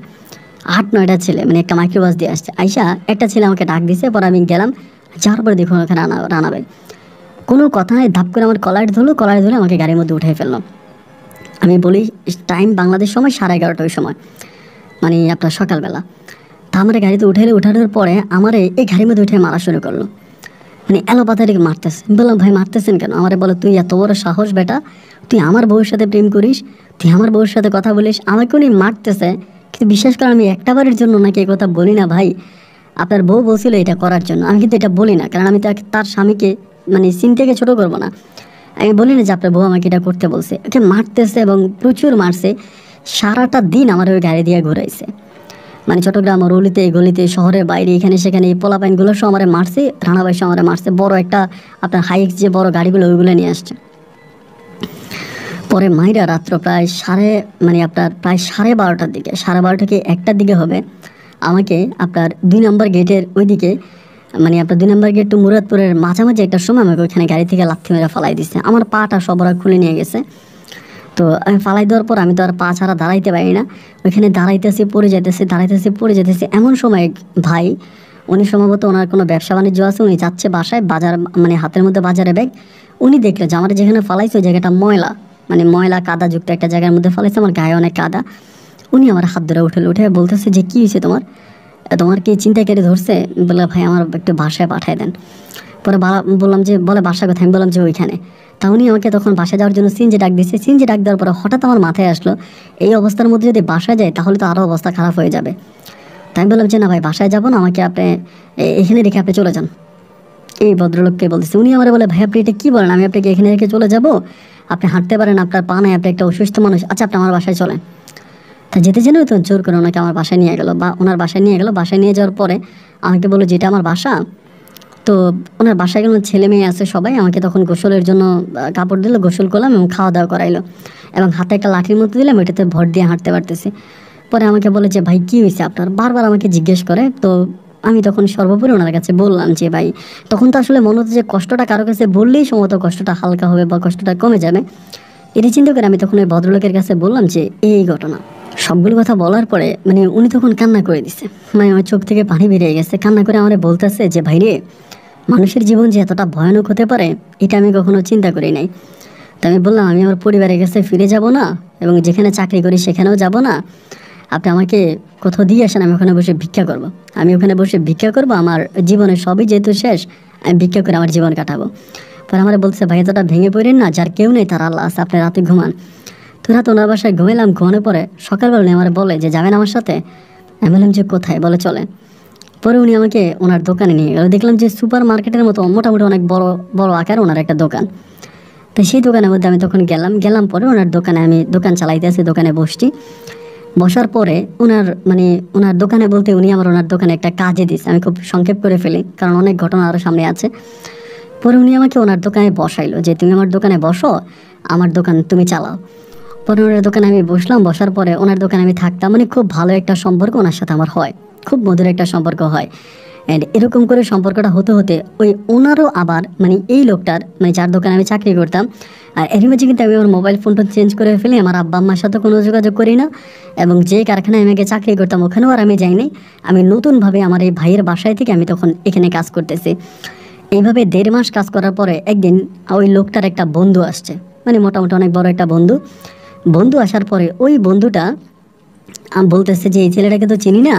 8-9টা ছেলে মানে একটা মাইক্রোবাস দিয়ে আসছে। আইসা একটা ছেলে আমাকে ডাক দিছে, পরে আমি গেলাম, যাওয়ার পরে দেখুন ওখানে রানা ভাই কোনো কথা নাই, ধাপ করে আমার কলার ধরে আমাকে গাড়ির মধ্যে উঠে ফেললো। আমি বলি টাইম বাংলাদেশ সময় 11:30 ওই সময়, মানে আপনার সকালবেলা। তা আমার গাড়িতে উঠানোর পরে আমার এই গাড়ির মধ্যে উঠে মারা শুরু করলো, মানে এলোপাতারিকে মারতেছে। আমি বললাম ভাই মারতেছেন কেন? আমারে বলে তুই এত বড় সাহস বেটা, তুই আমার বউয়ের সাথে প্রেম করিস, তুই আমার বউয়ের সাথে কথা বলিস, আমাকে উনি মারতেছে। কিন্তু বিশ্বাস করে আমি একটা বারের জন্য নাকি এই কথা বলি না ভাই, আপনার বউ বলছিল এটা করার জন্য, আমি কিন্তু এটা বলি না, কারণ আমি তার স্বামীকে মানে সিন থেকে ছোটো করবো না। আমি বলি না যে আপনার বউ আমাকে এটা করতে বলছে, ওকে মারতেছে এবং প্রচুর মারছে। সারাটা দিন আমার ওই গাড়ি দিয়ে ঘুরাইছে, মানে চট্টগ্রাম রুলিতে গলিতে শহরের বাইরে এখানে সেখানে এই পোলাপাইনগুলো সব আমারে মারছে, রানাভাই সব আমারে মারছে। বড় একটা আপনার হাইক্স যে বড় গাড়িগুলো ওইগুলো নিয়ে আসছে। পরে মাইরা রাত্র প্রায় আপনার প্রায় 12:30টার দিকে, 12:30 থেকে 1টার দিকে হবে, আমাকে আপনার 2 নম্বর গেটের ওইদিকে, মানে আপনার 2 নম্বর গেট টু মুরাদপুরের মাঝামাঝি একটা সময় আমাকে ওইখানে গাড়ি থেকে লাথি মেরে ফালাই দিচ্ছে। আমার পাটা সব ওরা খুলে নিয়ে গেছে। তো আমি ফালাই দেওয়ার পর আমি তো আর পা ছাড়া দাঁড়াইতে পারি না, ওইখানে দাঁড়াইতেছি পড়ে যেতেছি, এমন সময় ভাই উনি সম্ভবত ওনার কোনো ব্যবসা বাণিজ্য আছে, উনি যাচ্ছে বাসায়, বাজার মানে হাতের মধ্যে বাজারে ব্যাগ। উনি দেখলো যে আমার যেখানে ফালাইছে ওই জায়গাটা ময়লা, মানে ময়লা কাদাযুক্ত একটা জায়গার মধ্যে ফালাইছে, আমার গায়ে অনেক কাদা। উনি আমার হাত ধরে উঠে বলতেছে যে কী হয়েছে তোমার, তোমার কি চিন্তা কেটে ধরছে? বলে ভাই আমার একটু বাসায় পাঠিয়ে দেন। পরে বললাম যে বলে বাসা কথা, আমি বললাম যে ওইখানে। তা উনি আমাকে তখন বাসায় যাওয়ার জন্য সিনজি ডাক দিচ্ছে। সিনজি ডাক দেওয়ার পরে হঠাৎ আমার মাথায় আসলো এই অবস্থার মধ্যে যদি বাসায় যায় তাহলে তো আরও অবস্থা খারাপ হয়ে যাবে। তাই আমি বললাম যে না ভাই বাসায় যাবো না, আমাকে আপনি এখানে রেখে আপনি চলে যান। এই ভদ্রলোককে বলতেছে। উনি আমার বলে ভাই আপনি এটা কী বলেন, আমি আপনাকে এখানে রেখে চলে যাব? আপনি হাঁটতে পারেন, আপনার পা নাই, আপনি একটা অসুস্থ মানুষ, আচ্ছা আপনি আমার বাসায় চলেন। তা যেতে জেনেও তো জোর করে ওনাকে আমার বাসায় নিয়ে গেলো, বা ওনার বাসায় নিয়ে গেলো। বাসায় নিয়ে যাওয়ার পরে আমাকে বললো যেটা আমার বাসা। তো ওনার বাসায় গেলাম, ছেলে মেয়ে আছে সবাই। আমাকে তখন গোসলের জন্য কাপড় দিল, গোসল করলাম এবং খাওয়া দাওয়া করাইলো, এবং হাতে একটা লাঠির মতো দিলাম, এটাতে ভর দিয়ে হাঁটতে পারতেছি। পরে আমাকে বলে যে ভাই কী হয়েছে আপনার, বারবার আমাকে জিজ্ঞেস করে। তো আমি তখন সর্বোপরি ওনার কাছে বললাম যে ভাই, তখন তো আসলে মনে হতো যে কষ্টটা কারো কাছে বললেই সম্ভবত কষ্টটা হালকা হবে বা কষ্টটা কমে যাবে। এটি চিন্তা করে আমি তখন ওই ভদ্রলোকের কাছে বললাম যে এই ঘটনা। সবগুলো কথা বলার পরে মানে উনি তখন কান্না করে দিছে, মানে আমার চোখ থেকে পানি বেরিয়ে গেছে। কান্না করে আমার বলতেছে যে ভাই রে, মানুষের জীবন যে এতটা ভয়ানক হতে পারে এটা আমি কখনো চিন্তা করি নাই। তো আমি বললাম আমি আমার পরিবারের কাছে ফিরে যাব না, এবং যেখানে চাকরি করি সেখানেও যাব না। আপনি আমাকে কোথাও দিয়ে আসেন, আমি ওখানে বসে ভিক্ষা করব। আমি ওখানে বসে ভিক্ষা করব, আমার জীবনের সবই যেহেতু শেষ, আমি ভিক্ষা করে আমার জীবন কাটাবো। পরে আমার বলছে ভাই এতটা ভেঙে পড়েন না, যার কেউ নেই তার আল্লাহ আছে, আপনি রাতে ঘুমান। তো রাত ওনার বাসায় ঘুমাইলাম। ঘুমানোর পরে সকালবেলা উনি আমার বলে যে যাবেন আমার সাথে? আমি বললাম যে কোথায়? বলে চলে। পরে উনি আমাকে ওনার দোকানে নিয়ে গেল। দেখলাম যে সুপার মার্কেটের মতো মোটামুটি অনেক বড় বড় আকার ওনার একটা দোকান। তো সেই দোকানের মধ্যে আমি তখন গেলাম। পরে ওনার দোকানে আমি দোকান চালাইতে আছি, দোকানে বসছি। বসার পরে ওনার দোকানে বলতে উনি আমার ওনার দোকানে একটা কাজে দিচ্ছে, আমি খুব সংক্ষেপ করে ফেলি কারণ অনেক ঘটনা আরও সামনে আছে। পরে উনি আমাকে ওনার দোকানে বসাইলো যে তুমি আমার দোকানে বসো, আমার দোকান তুমি চালাও। পরে ওনার দোকানে আমি বসলাম। বসার পরে ওনার দোকানে আমি থাকতাম, মানে খুব ভালো একটা সম্পর্ক ওনার সাথে আমার হয়, খুব মধুর একটা সম্পর্ক হয়। অ্যান্ড এরকম করে সম্পর্কটা হতে হতে ওই ওনারও আবার মানে এই লোকটার মানে যার দোকানে আমি চাকরি করতাম, আর এর মাঝে কিন্তু আমি আমার মোবাইল ফোনটা চেঞ্জ করে ফেলি, আমার আব্বা আম্মার সাথে কোনো যোগাযোগ করি না, এবং যে কারখানায় আমি আগে চাকরি করতাম ওখানেও আর আমি যাইনি। আমি নতুনভাবে আমার এই ভাইয়ের বাসায় থেকে আমি তখন এখানে কাজ করতেছি। এইভাবে 1.5 মাস কাজ করার পরে একদিন ওই লোকটার একটা বন্ধু আসছে, মানে মোটামুটি অনেক বড় একটা বন্ধু আসার পরে ওই বন্ধুটা বলতেছে যে এই ছেলেটাকে তো চিনি না,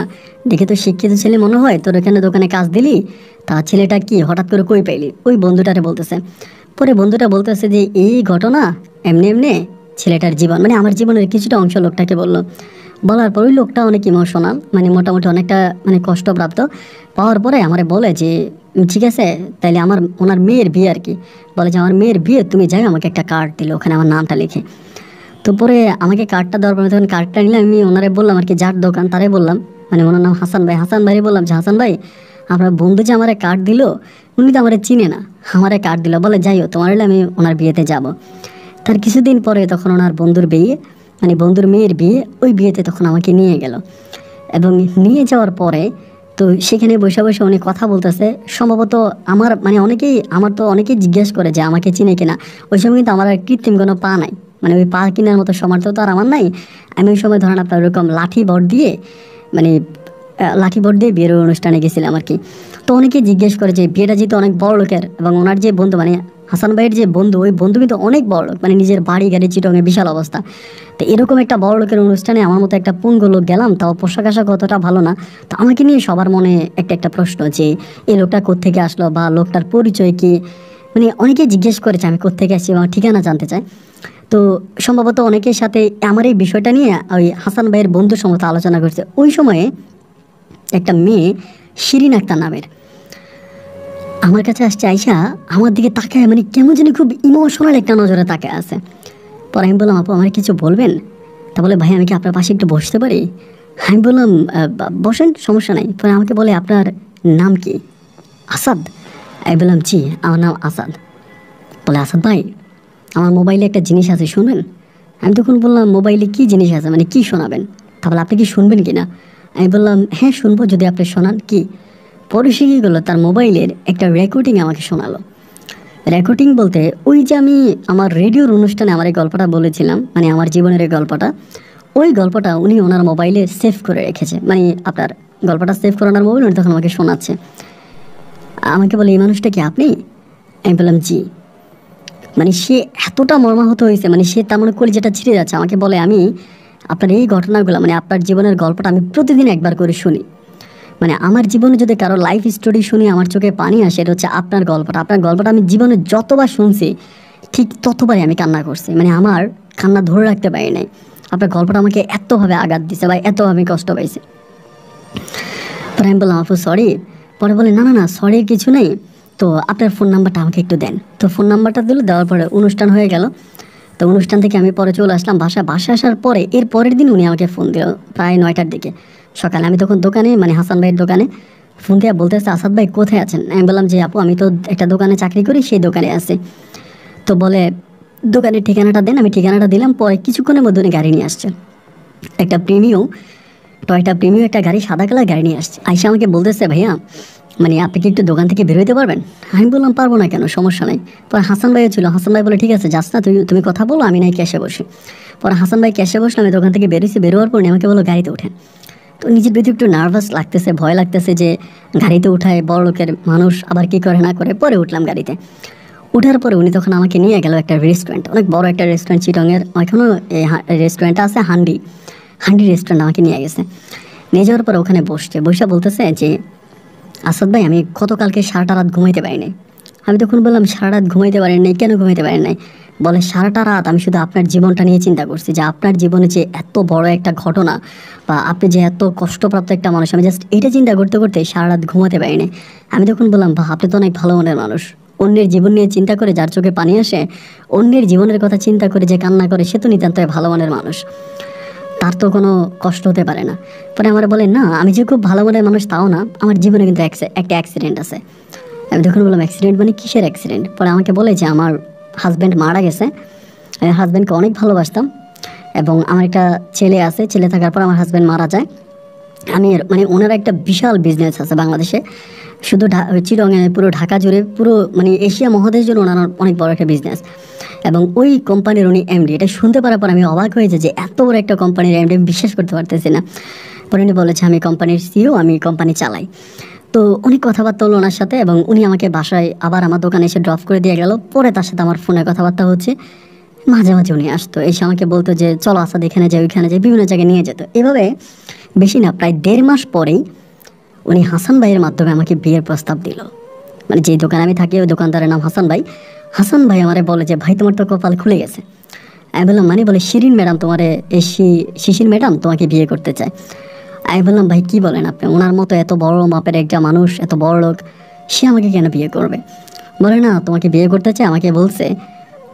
দেখে তো শিক্ষিত ছেলে মনে হয়, তোর এখানে দোকানে কাজ দিলি, তা ছেলেটা কি হঠাৎ করে কই পাইলি? ওই বন্ধুটারে বলতেছে। পরে বন্ধুটা বলতেছে যে এই ঘটনা এমনি এমনি ছেলেটার জীবন, মানে আমার জীবনের কিছুটা অংশ লোকটাকে বললো। বলার পর ওই লোকটা অনেক ইমোশনাল, মানে মোটামুটি অনেকটা মানে কষ্টপ্রাপ্ত। পাওয়ার পরে আমারে বলে যে ঠিক আছে তাইলে ওনার মেয়ের বিয়ে আর কি, বলে যে আমার মেয়ের বিয়ে তুমি যাই, আমাকে একটা কার্ড দিল ওখানে আমার নামটা লিখে। তো পরে আমাকে কার্ডটা দেওয়ার পরে তখন কার্ডটা নিলাম, আমি ওনারে বললাম আর কি, যার দোকান তারে বললাম, মানে ওনার নাম হাসান ভাই বললাম যে হাসান ভাই আপনার বন্ধু যে আমারে কার্ড দিল, উনি তো আমারে চিনে না, আমারে কার্ড দিল, বলে যাইও তোমার হলে আমি ওনার বিয়েতে যাব। তার কিছুদিন পরে তখন ওনার বন্ধুর বিয়ে, মানে বন্ধুর মেয়ের বিয়ে, ওই বিয়েতে তখন আমাকে নিয়ে গেল। এবং নিয়ে যাওয়ার পরে তো সেখানে বসে বসে উনি কথা বলতেছে। সম্ভবত আমার তো অনেকেই জিজ্ঞেস করে যে আমাকে চিনে কিনা। ওই সময় কিন্তু আমার আর কৃত্রিম কোনো পা নাই, মানে ওই পা কেনার মতো সামর্থ্য তো আর আমার নাই। আমি ওই সময় ধরেন আপনার ওরকম লাঠি বট দিয়ে বিয়ের অনুষ্ঠানে গেছিলাম আর কি। তো অনেকেই জিজ্ঞেস করে যে বিয়েটা যেহেতু অনেক বড় লোকের, এবং ওনার যে বন্ধু মানে হাসান ভাইয়ের যে বন্ধু, ওই বন্ধু কিন্তু অনেক বড় লোক, মানে নিজের বাড়ি গাড়ি চিটংয়ে বিশাল অবস্থা। তো এরকম একটা বড় লোকের অনুষ্ঠানে আমার মতো একটা পঙ্গু লোক গেলাম, তাও পোশাক আশাক অতটা ভালো না। তো আমাকে নিয়ে সবার মনে একটা প্রশ্ন যে এই লোকটা কোত্থেকে আসলো বা লোকটার পরিচয় কি, মানে অনেকেই জিজ্ঞেস করেছে আমি কোত্থেকে আসছি, আমার ঠিকানা জানতে চায়। তো সম্ভবত অনেকের সাথে আমার এই বিষয়টা নিয়ে ওই হাসান ভাইয়ের বন্ধুর সম্মত আলোচনা করছে। ওই সময়ে একটা মেয়ে শিরিন আক্তার নামের আমার কাছে আসছে, আইসা আমার দিকে তাকায়, মানে কেমন জানি খুব ইমোশনাল একটা নজরে তাকায় আছে। পরে আমি বললাম আপু আমার কিছু বলবেন? তা বলে ভাই আমি কি আপনার পাশে একটু বসতে পারি? আমি বললাম বসেন, সমস্যা নাই। পরে আমাকে বলে আপনার নাম কি? আসাদ। আমি বললাম জি আমার নাম আসাদ। বলে আসাদ ভাই আমার মোবাইলে একটা জিনিস আছে শুনবেন? আমি তখন বললাম মোবাইলে কি জিনিস আছে, মানে কি শোনাবেন? তাহলে আপনি কি শুনবেন কি না? আমি বললাম হ্যাঁ শুনবো যদি আপনি শোনান। কি? পরে সে কী করলো, তার মোবাইলের একটা রেকর্ডিং আমাকে শোনালো। রেকর্ডিং বলতে ওই যে আমি আমার রেডিওর অনুষ্ঠানে আমার এই গল্পটা বলেছিলাম, মানে আমার জীবনের এই গল্পটা, ওই গল্পটা উনি ওনার মোবাইলে সেভ করে রেখেছে, মানে আপনার গল্পটা সেভ করানোর মোবাইল, উনি তখন আমাকে শোনাচ্ছে। আমাকে বলে, এই মানুষটা কি আপনি? আমি বললাম জি। মানে সে এতটা মর্মাহত হয়েছে, মানে সে তার মনে কলিজাটা ছিঁড়ে যাচ্ছে। আমাকে বলে, আমি আপনার এই ঘটনাগুলো, মানে আপনার জীবনের গল্পটা আমি প্রতিদিন একবার করে শুনি। মানে আমার জীবনে যদি কারো লাইফ স্টোরি শুনি আমার চোখে পানি আসে, এটা হচ্ছে আপনার গল্পটা। আপনার গল্পটা আমি জীবনে যতবার শুনছি ঠিক ততবারই আমি কান্না করছি। মানে আমার কান্না ধরে রাখতে পারি নাই। আপনার গল্পটা আমাকে এতভাবে আঘাত দিছে বা এত আমি কষ্ট পাইছি। পরে আমি বললাম, আপু সরি। পরে বলে, না না না, সরির কিছু নেই, তো আপনার ফোন নাম্বারটা আমাকে একটু দেন। তো ফোন নাম্বারটা দিল, দেওয়ার পরে অনুষ্ঠান হয়ে গেল। তো অনুষ্ঠান থেকে আমি পরে চলে আসলাম বাসায় আসার পরে এর পরের দিন উনি আমাকে ফোন দিল প্রায় 9টার দিকে সকালে। আমি তখন দোকানে, মানে হাসান ভাইয়ের দোকানে, ফোন দিয়ে বলতেছে, আসাদ ভাই কোথায় আছেন? আমি বললাম যে আপু আমি তো একটা দোকানে চাকরি করি, সেই দোকানে আছি। তো বলে, দোকানের ঠিকানাটা দেন। আমি ঠিকানাটা দিলাম। পরে কিছুক্ষণের মধ্যে উনি গাড়ি নিয়ে আসছে, একটা প্রিমিও, টয়টা প্রিমিও একটা গাড়ি, সাদা কালার গাড়ি নিয়ে আসছে। আইসা আমাকে বলতেছে, ভাইয়া মানে আপনি কি একটু দোকান থেকে বের হইতে পারবেন? আমি বললাম, পারবো না কেন, সমস্যা নেই। পরে হাসান ভাইও ছিল। হাসান ভাই বলে, ঠিক আছে যাস না, তুমি কথা বলো, আমি নাই ক্যাশে বসি। পরে হাসান ভাই ক্যাশে বসলাম, আমি দোকান থেকে বেরোইছি। বেরোয়ার পর আমাকে বলো গাড়িতে ওঠেন। তো নিজের ভিতরে একটু নার্ভাস লাগতেছে, ভয় লাগতেছে যে গাড়িতে উঠায় বড় লোকের মানুষ, আবার কি করে না করে। পরে উঠলাম গাড়িতে। ওঠার পরে উনি তখন আমাকে নিয়ে গেল একটা রেস্টুরেন্ট, অনেক বড় একটা রেস্টুরেন্ট চিটংয়ের। এখনও এই রেস্টুরেন্টটা আছে, হান্ডি রেস্টুরেন্ট। আমাকে নিয়ে গেছে। নিয়ে যাওয়ার পরে ওখানে বসে বলতেছে যে, আসাদ ভাই আমি গতকালকে সারাটা রাত ঘুমাইতে পারি নাই। আমি তখন বললাম, সারা রাত ঘুমাইতে পারেন নাই কেন? ঘুমাইতে পারেন নাই? বলে, সারাটা রাত আমি শুধু আপনার জীবনটা নিয়ে চিন্তা করছি, যে আপনার জীবনে যে এত বড় একটা ঘটনা, বা আপনি যে এত কষ্টপ্রাপ্ত একটা মানুষ, আমি জাস্ট এটা চিন্তা করতে করতে সারা রাত ঘুমাতে পারি নাই। আমি তখন বললাম, বা আপনি তো অনেক ভালো মনের মানুষ। অন্যের জীবন নিয়ে চিন্তা করে যার চোখে পানি আসে, অন্যের জীবনের কথা চিন্তা করে যে কান্না করে, সে তো নিতান্তই ভালো মনের মানুষ, তার তো কোনো কষ্ট হতে পারে না। পরে আমার বলে, না আমি যে খুব ভালো মনের মানুষ তাও না, আমার জীবনে কিন্তু একটা অ্যাক্সিডেন্ট আছে। আমি তখন বললাম, অ্যাক্সিডেন্ট মানে কিসের অ্যাক্সিডেন্ট? পরে আমাকে বলে যে আমার হাজব্যান্ড মারা গেছে। আমি হাজব্যান্ডকে অনেক ভালোবাসতাম এবং আমার একটা ছেলে আছে। ছেলে থাকার পর আমার হাজব্যান্ড মারা যায়। আমি মানে ওনার একটা বিশাল বিজনেস আছে বাংলাদেশে, শুধু চিরঙে, পুরো ঢাকা জুড়ে, পুরো মানে এশিয়া মহাদেশ জুড়ে ওনার অনেক বড় একটা বিজনেস। এবং ওই কোম্পানির উনি এমডি। এটা শুনতে পারার পর আমি অবাক হয়েছে যে এত বড় একটা কোম্পানির এমডি, আমি বিশ্বাস করতে পারতেছি না। পরে উনি বলেছে, আমি কোম্পানির সিইও, আমি কোম্পানি চালাই। তো অনেক কথাবার্তা হলো ওনার সাথে, এবং উনি আমাকে বাসায় আবার আমার দোকানে এসে ড্রপ করে দিয়ে গেল। পরে তার সাথে আমার ফোনে কথাবার্তা হচ্ছে। মাঝে মাঝে উনি আসতো, এসে আমাকে বলতো যে চলো আসাদ এখানে যাই, ওইখানে যাই, বিভিন্ন জায়গায় নিয়ে যেত। এভাবে বেশি না, প্রায় 1.5 মাস পরেই উনি হাসান ভাইয়ের মাধ্যমে আমাকে বিয়ের প্রস্তাব দিল। মানে যেই দোকানে আমি থাকি ওই দোকানদারের নাম হাসান ভাই। হাসান ভাই আমারে বলে যে, ভাই তোমার তো কপাল খুলে গেছে। আমি বললাম, মানে? বলে, শিরিন ম্যাডাম তোমারে, শিশির ম্যাডাম তোমাকে বিয়ে করতে চায়। আমি বললাম, ভাই কি বলেন আপনি? ওনার মতো এত বড় মাপের একটা মানুষ, এত বড় লোক, সে আমাকে কেন বিয়ে করবে? বলে, না তোমাকে বিয়ে করতে চায়, আমাকে বলছে।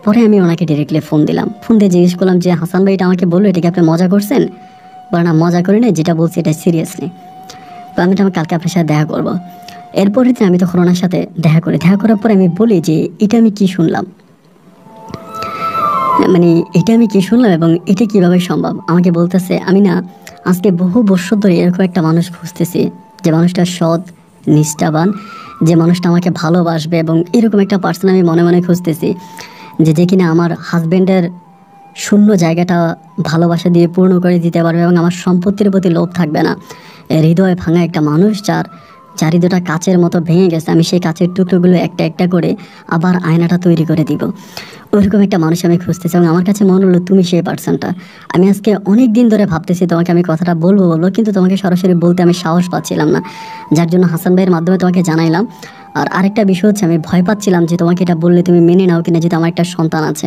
পরে আমি ওনাকে ডিরেক্টলি ফোন দিলাম। ফোন দিয়ে জিজ্ঞেস করলাম যে, হাসান ভাই এটা আমাকে বললো, এটা কি আপনি মজা করছেন? বলে, না মজা করি না, যেটা বলছি এটা সিরিয়াসলি। তো আমি কালকে আপনার সাথে দেখা করবো। এরপরে আমি তখন ওনার সাথে দেখা করার পরে আমি বলি যে, এটা আমি কি শুনলাম, মানে এটা আমি কি শুনলাম এবং এটা কিভাবে সম্ভব? আমাকে বলতেছে, আমি না আজকে বহু বছর ধরে এরকম একটা মানুষ খুঁজতেছি, যে মানুষটা সৎ, নিষ্ঠাবান, যে মানুষটা আমাকে ভালোবাসবে, এবং এরকম একটা পার্সন আমি মনে মনে খুঁজতেছি, যে কিনা আমার হাজব্যান্ডের শূন্য জায়গাটা ভালোবাসা দিয়ে পূর্ণ করে দিতে পারবে, এবং আমার সম্পত্তির প্রতি লোভ থাকবে না। হৃদয় ভাঙা একটা মানুষ, যার হৃদয়টা কাচের মতো ভেঙে গেছে, আমি সেই কাচের টুকরোগুলো একটা একটা করে আবার আয়নাটা তৈরি করে দিব। ওইরকম একটা মানুষ আমি খুঁজতেছি, এবং আমার কাছে মনে হলো তুমি সেই পার্সনটা। আমি আজকে অনেক দিন ধরে ভাবতেছি তোমাকে আমি কথাটা বলবো, কিন্তু তোমাকে সরাসরি বলতে আমি সাহস পাচ্ছিলাম না, যার জন্য হাসান ভাইয়ের মাধ্যমে তোমাকে জানাইলাম। আর আরেকটা বিষয় হচ্ছে, আমি ভয় পাচ্ছিলাম যে তোমাকে এটা বললে তুমি মেনে নাও কিনা, যেহেতু আমার একটা সন্তান আছে।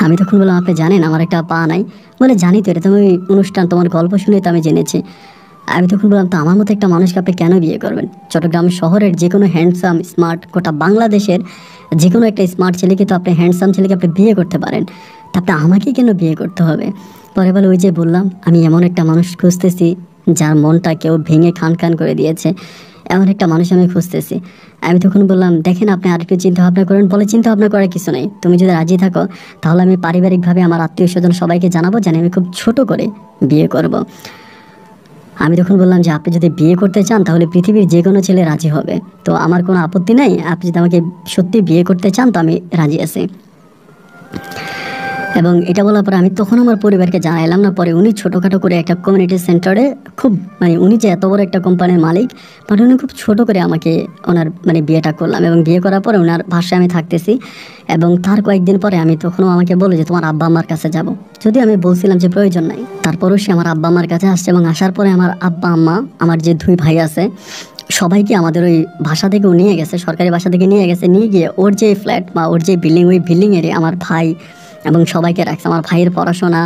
আমি তখন বললাম, আপনি জানেন আমার একটা পা নাই? বলে, জানি তো, এটা তুমি অনুষ্ঠান, তোমার গল্প শুনে তো আমি জেনেছি। আমি তখন বললাম, তো আমার মতো একটা মানুষকে আপনি কেন বিয়ে করবেন? চট্টগ্রাম শহরের যে কোনো হ্যান্ডসাম, স্মার্ট, গোটা বাংলাদেশের যে কোনো একটা স্মার্ট ছেলেকে তো আপনি, হ্যান্ডসাম ছেলেকে আপনি বিয়ে করতে পারেন, তা আপনি আমাকেই কেন বিয়ে করতে হবে? পরে বলে, ওই যে বললাম, আমি এমন একটা মানুষ খুঁজতেছি যার মনটা কেউ ভেঙে খান খান করে দিয়েছে, এমন একটা মানুষ আমি খুঁজতেছি। আমি তখন বললাম, দেখেন আপনি আরেকটু চিন্তা ভাবনা করেন। বলে, চিন্তা ভাবনা করার কিছু নেই, তুমি যদি রাজি থাকো তাহলে আমি পারিবারিকভাবে আমার আত্মীয় স্বজন সবাইকে জানাবো, জানি আমি খুব ছোট করে বিয়ে করব। আমি তখন বললাম যে, আপনি যদি বিয়ে করতে চান তাহলে পৃথিবীর যে কোনো ছেলে রাজি হবে, তো আমার কোনো আপত্তি নাই। আপনি যদি আমাকে সত্যি বিয়ে করতে চান তো আমি রাজি আছি। এবং এটা বলার পরে আমি তখন আমার পরিবারকে জানাইলাম না। পরে উনি ছোটোখাটো করে একটা কমিউনিটি সেন্টারে খুব উনি যে এত বড় একটা কোম্পানির মালিক, বাট উনি খুব ছোটো করে আমাকে ওনার বিয়েটা করলাম। এবং বিয়ে করার পরে ওনার বাসায় আমি থাকতেছি, এবং তার কয়েকদিন পরে আমি তখনও আমাকে বলে যে তোমার আব্বা আম্মার কাছে যাব, যদি আমি বলছিলাম যে প্রয়োজন নাই। তারপরেও সে আমার আব্বা আম্মার কাছে আসছে, এবং আসার পরে আমার আব্বা আম্মা, আমার যে 2 ভাই আছে, সবাইকে আমাদের ওই বাসা থেকেও নিয়ে গেছে, সরকারি বাসা থেকে নিয়ে গেছে। নিয়ে গিয়ে ওর যে ফ্ল্যাট বা ওর যে বিল্ডিং, ওই বিল্ডিংয়েরই আমার ভাই এবং সবাইকে রাখছে। আমার ভাইয়ের পড়াশোনা,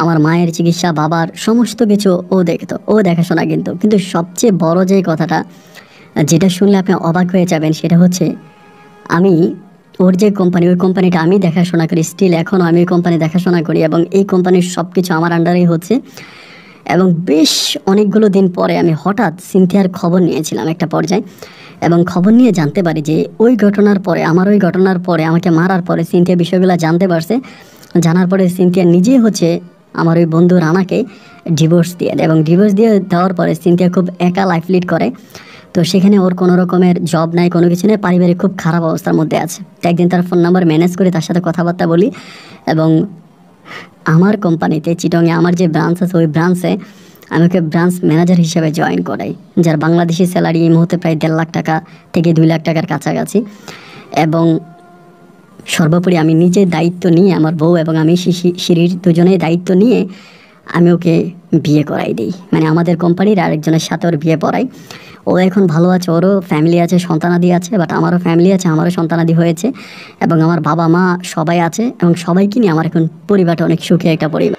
আমার মায়ের চিকিৎসা, বাবার সমস্ত কিছু ও দেখতো, ও দেখাশোনা। কিন্তু সবচেয়ে বড় যে কথাটা, যেটা শুনলে আপনি অবাক হয়ে যাবেন, সেটা হচ্ছে আমি ওর যে কোম্পানি, ওই কোম্পানিটা আমি দেখাশোনা করি, স্টিল এখনও আমি ওই কোম্পানি দেখাশোনা করি, এবং এই কোম্পানির সব কিছু আমার আন্ডারেই হচ্ছে। এবং বেশ অনেকগুলো দিন পরে আমি হঠাৎ সিনথিয়ার খবর নিয়েছিলাম একটা পর্যায়ে, এবং খবর নিয়ে জানতে পারি যে ওই ঘটনার পরে, আমার ওই ঘটনার পরে, আমাকে মারার পরে সিনথিয়া বিষয়গুলো জানতে পারছে। জানার পরে সিনথিয়া নিজেই হচ্ছে আমার ওই বন্ধু রানাকে ডিভোর্স দিয়ে দেয়, এবং ডিভোর্স দিয়ে দেওয়ার পরে সিনথিয়া খুব একা লাইফ লিড করে। তো সেখানে ওর কোনো রকমের জব নাই, কোনো কিছু নেই, পারিবারিক খুব খারাপ অবস্থার মধ্যে আছে। তো একদিন তার ফোন নাম্বার ম্যানেজ করে তার সাথে কথাবার্তা বলি, এবং আমার কোম্পানিতে চিটংয়ে আমার যে ব্রাঞ্চ আছে, ওই ব্রাঞ্চে আমি ওকে ব্রাঞ্চ ম্যানেজার হিসেবে জয়েন করাই, যার বাংলাদেশি স্যালারি এই মুহূর্তে প্রায় 1.5 লাখ টাকা থেকে 2 লাখ টাকার কাছাকাছি। এবং সর্বোপরি আমি নিজে দায়িত্ব নিয়ে, আমার বউ এবং আমি শিরির দুজনেই দায়িত্ব নিয়ে আমি ওকে বিয়ে করাই দিই। আমাদের কোম্পানির আরেকজনের সাথে ওর বিয়ে পড়াই। ও এখন ভালো আছে, ওরও ফ্যামিলি আছে, সন্তানাদি আছে, বাট আমারও ফ্যামিলি আছে, আমারও সন্তানাদি হয়েছে, এবং আমার বাবা মা সবাই আছে, এবং সবাইকে নিয়ে আমার এখন পরিবারটা অনেক সুখী একটা পরিবার।